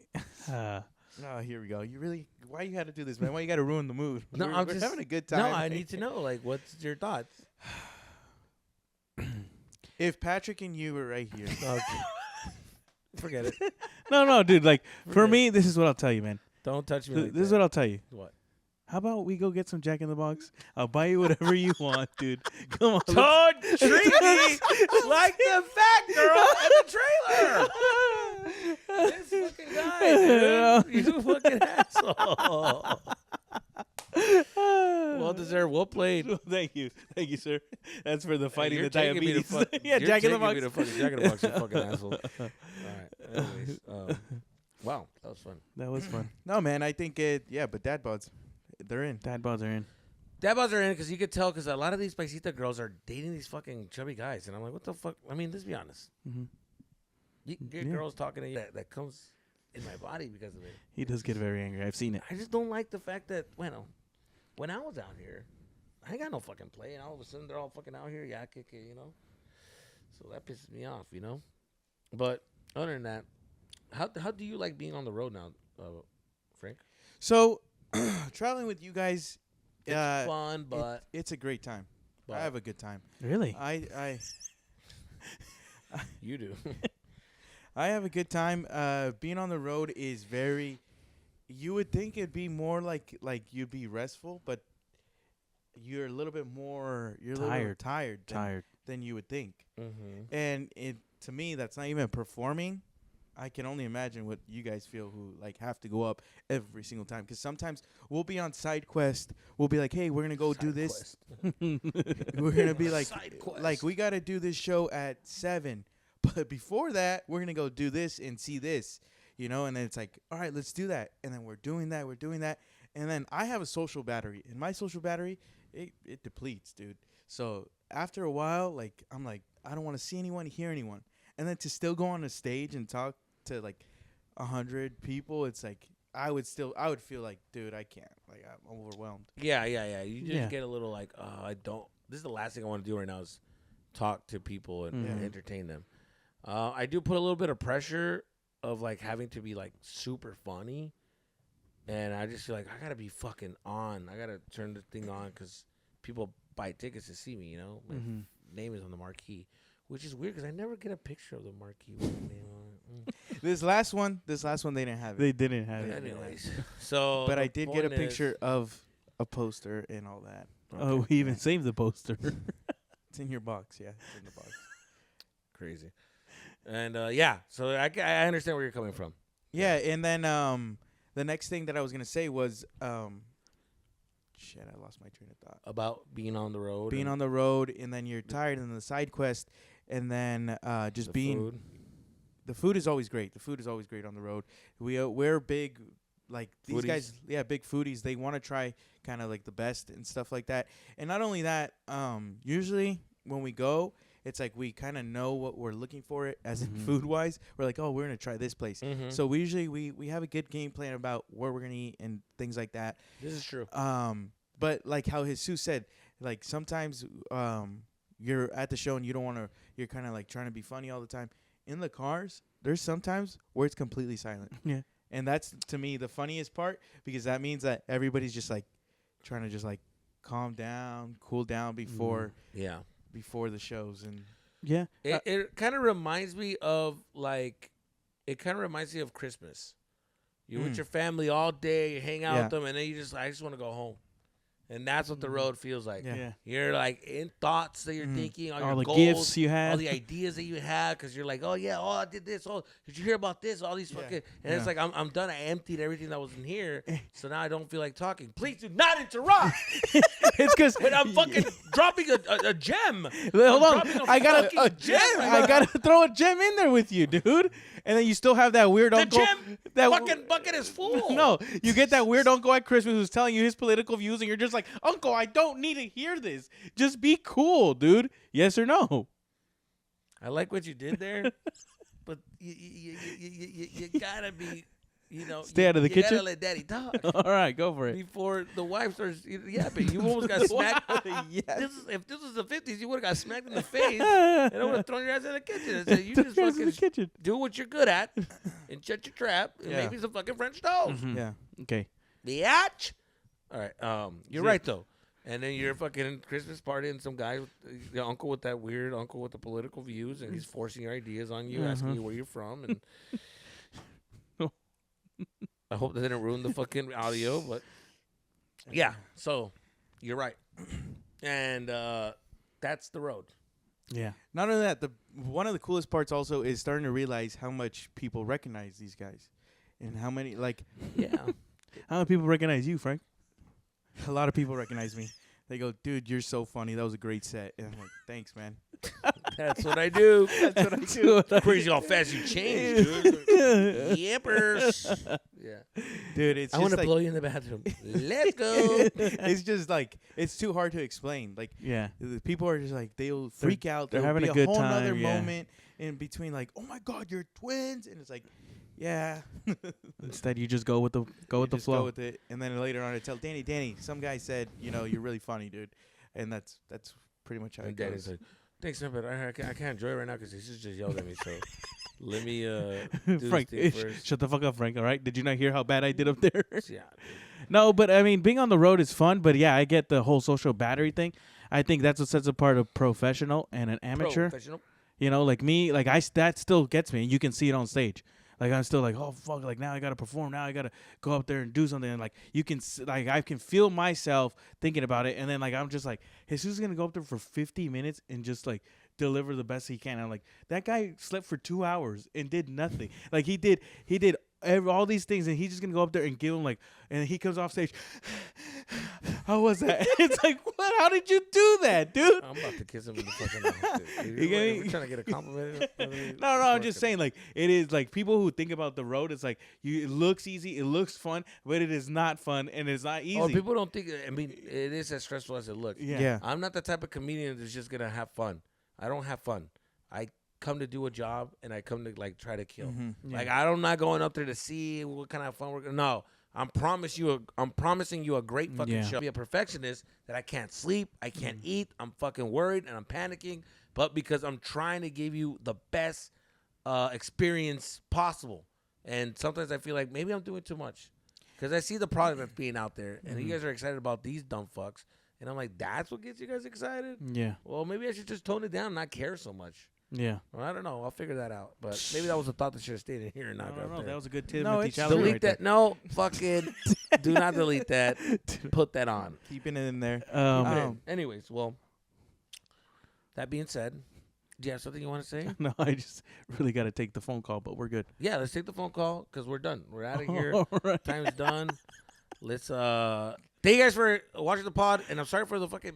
Oh, here we go. You really? Why you had to do this, man? Why you got to ruin the mood? No, we're, I'm we're just having a good time. No, I need to know. Like, what's your thoughts? If Patrick and you were right here, Okay. Forget it. No, dude. Like for Forget me, this is what I'll tell you, man. Don't touch me. Like This is that. what I'll tell you. What? How about we go get some Jack in the Box? I'll buy you whatever you want, dude. Come on. Don't treat me like the fat girl in the trailer. This fucking guy, dude. You fucking asshole. Well deserved. Well played. Thank you, sir. That's for the fighting You're the taking me to diabetes. fuck- Yeah, you're Jack in the taking Box. me to fucking Jack in the Box, you fucking asshole. All right. Anyways, wow, that was fun. That was fun. no, man. I think it. Yeah, but dad bods, they're in. Dad bods are in. Dad bods are in because you could tell because a lot of these paisita girls are dating these fucking chubby guys, and I'm like, what the fuck? I mean, let's be honest. Mhm. You can get Yeah. girls talking to you that comes in my body because of it. He does get very angry. I've seen it. I just don't like the fact that, when I was out here, I ain't got no fucking play, and all of a sudden they're all fucking out here, yeah, kick it, you know. So that pisses me off, you know. But other than that, how do you like being on the road now, Frank? So traveling with you guys, It's fun, but it's a great time. I have a good time. Really? I you do. I have a good time. Being on the road is very. You would think it'd be more like you'd be restful, but you're a little bit more. You're Tired. tired than you would think. Mm-hmm. And to me, that's not even performing. I can only imagine what you guys feel who like have to go up every single time. Because sometimes we'll be on side quest. We'll be like, hey, we're gonna go do this. We're gonna be like, we gotta do this show at 7. But before that, we're gonna go do this and see this, you know. And then it's like, all right, let's do that. And then we're doing that. And then I have a social battery, and my social battery it depletes, dude. So after a while, like I'm like, I don't want to see anyone, hear anyone. And then to still go on a stage and talk to like 100 people, it's like I would feel like, dude, I can't. Like I'm overwhelmed. Yeah. You just get a little like, oh, I don't. This is the last thing I want to do right now is talk to people and entertain them. I do put a little bit of pressure of like having to be like super funny, and I just feel like I gotta be fucking on. I gotta turn the thing on because people buy tickets to see me. You know, my name is on the marquee. Which is weird because I never get a picture of the marquee with my name on it. This last one, they didn't have it. They didn't have it. Anyways, so but I did get a picture of a poster and all that. Okay. Oh, we even saved the poster. It's in your box, yeah. It's in the box. Crazy. And so I understand where you're coming from. Yeah, and then the next thing that I was gonna say was shit, I lost my train of thought. About being on the road. Being on the road, and then you're tired, and the side quest, and then just being. Food. The food is always great. The food is always great on the road. We're big, like these Foodies. guys. Yeah, big foodies. They want to try kind of like the best and stuff like that. And not only that, usually when we go, it's like we kind of know what we're looking for it as in food wise. We're like, oh, we're gonna try this place. Mm-hmm. So we usually we have a good game plan about where we're gonna eat and things like that. This is true. But like how Jesus said, like sometimes you're at the show and you don't want to. You're kind of like trying to be funny all the time. In the cars, there's sometimes where it's completely silent. Yeah. And that's, to me, the funniest part, because that means that everybody's just, like, trying to just, like, calm down, cool down before the shows. And yeah. It kind of reminds me of, like, Christmas. You're with your family all day, you hang out with them, and then I just want to go home. And that's what the road feels like. Yeah. You're like in thoughts that you're thinking, all your the goals, gifts you had, all the ideas that you had, because you're like, oh yeah, I did this. Oh, did you hear about this? All these fucking, and it's like I'm done. I emptied everything that was in here, so now I don't feel like talking. Please do not interrupt. It's because when I'm fucking dropping a gem. Hold on, I gotta a gem. I gotta throw a gem in there with you, dude. And then you still have that weird uncle. That fucking bucket is full. No, you get that weird uncle at Christmas who's telling you his political views, and you're just like, Uncle, I don't need to hear this. Just be cool, dude. Yes or no? I like what you did there, but you gotta be, stay out of the kitchen. You gotta let Daddy talk. All right, go for it. Before the wife starts yapping, you almost got smacked. Yes. If this was the 50s, you would have got smacked in the face, and I would have thrown your ass in the kitchen and said, "You just fucking do what you're good at, and shut your trap, and maybe some fucking French toast." Yeah. Okay. Biatch. All right. You're right though. And then you're fucking Christmas party and some guy, the uncle with that weird uncle with the political views, and he's forcing your ideas on you, asking you where you're from, and I hope that didn't ruin the fucking audio, but yeah. So you're right, and that's the road. Yeah. Not only that, one of the coolest parts also is starting to realize how much people recognize these guys, and how many How many people recognize you, Frank? A lot of people recognize me. They go, dude, you're so funny. That was a great set. And I'm like, thanks, man. That's what I do. That's what I do. Crazy how fast you change, dude. Yippers. Yeah. Dude, it's I just want to like, blow you in the bathroom. Let's go. It's just like, it's too hard to explain. Like, the people are just like, they'll freak out. They're There'll having be a good whole time. Another moment in between, like, oh my God, you're twins. And it's like, yeah. Instead, you just go with the Just flow. Go with it, and then later on, I tell Danny, some guy said, you're really funny, dude, and that's pretty much how it And Danny's goes. like, thanks, man, but I can't enjoy it right now because he's just yelled at me. So let me do Frank, this thing first. shut the fuck up, Frank. All right? Did you not hear how bad I did up there? Yeah. No, but I mean, being on the road is fun. But yeah, I get the whole social battery thing. I think that's what sets apart a professional and an amateur. Professional. You know, like me, like that still gets me. And you can see it on stage. Like I'm still like, oh fuck, like now I gotta perform. Now I gotta go up there and do something. And like you can, like I can feel myself thinking about it. And then like I'm just like, Jesus gonna go up there for 50 minutes and just like deliver the best he can. And I'm like, that guy slept for 2 hours and did nothing. Like he did all these things, and he's just gonna go up there and give him like, and he comes off stage. How was that? It's like, what? How did you do that, dude? I'm about to kiss him in the fucking mouth. Dude. You Trying to get a compliment. No, I'm just saying, like, it is like people who think about the road. It's like it looks easy, it looks fun, but it is not fun and it's not easy. Oh, people don't think. I mean, it is as stressful as it looks. Yeah. I'm not the type of comedian that's just gonna have fun. I don't have fun. I come to do a job and I come to like try to kill. Mm-hmm. Like I'm not going up there to see what kind of fun we're gonna. No, I'm promising you a great fucking show. Be a perfectionist that I can't sleep, I can't eat, I'm fucking worried and I'm panicking, but because I'm trying to give you the best experience possible. And sometimes I feel like maybe I'm doing too much because I see the product that's being out there, and you guys are excited about these dumb fucks, and I'm like, that's what gets you guys excited? Yeah. Well, maybe I should just tone it down and not care so much. Yeah. Well, I don't know. I'll figure that out. But maybe that was a thought that should have stayed in here and not up there. That was a good Timothy No, challenge. Delete right that. No, fucking do not delete that. Put that on. Keeping it in there. There. Anyways, well, that being said, do you have something you want to say? No, I just really got to take the phone call, but we're good. Yeah, let's take the phone call because we're done. We're out of here. All right. Time's done. Let's thank you guys for watching the pod, and I'm sorry for the fucking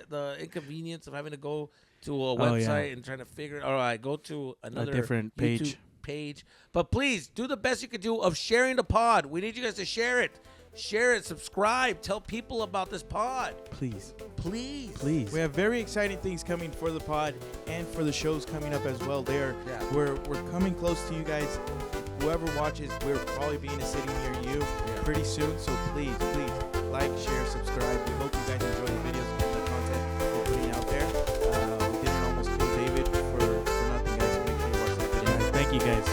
the inconvenience of having to go to a website and trying to figure. All right, go to another different YouTube page. But please do the best you can do of sharing the pod. We need you guys to share it. Share it, subscribe, tell people about this pod. Please. We have very exciting things coming for the pod and for the shows coming up as well. We're coming close to you guys. Whoever watches, we're probably being a city near you pretty soon. So please like, share, subscribe. We hope you guys enjoy the videos and the content we're putting out there. We didn't almost kill David for nothing, guys. So make sure you watch that video. Thank you, guys.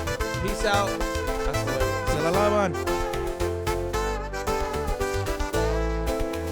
Peace out. Se la lavan.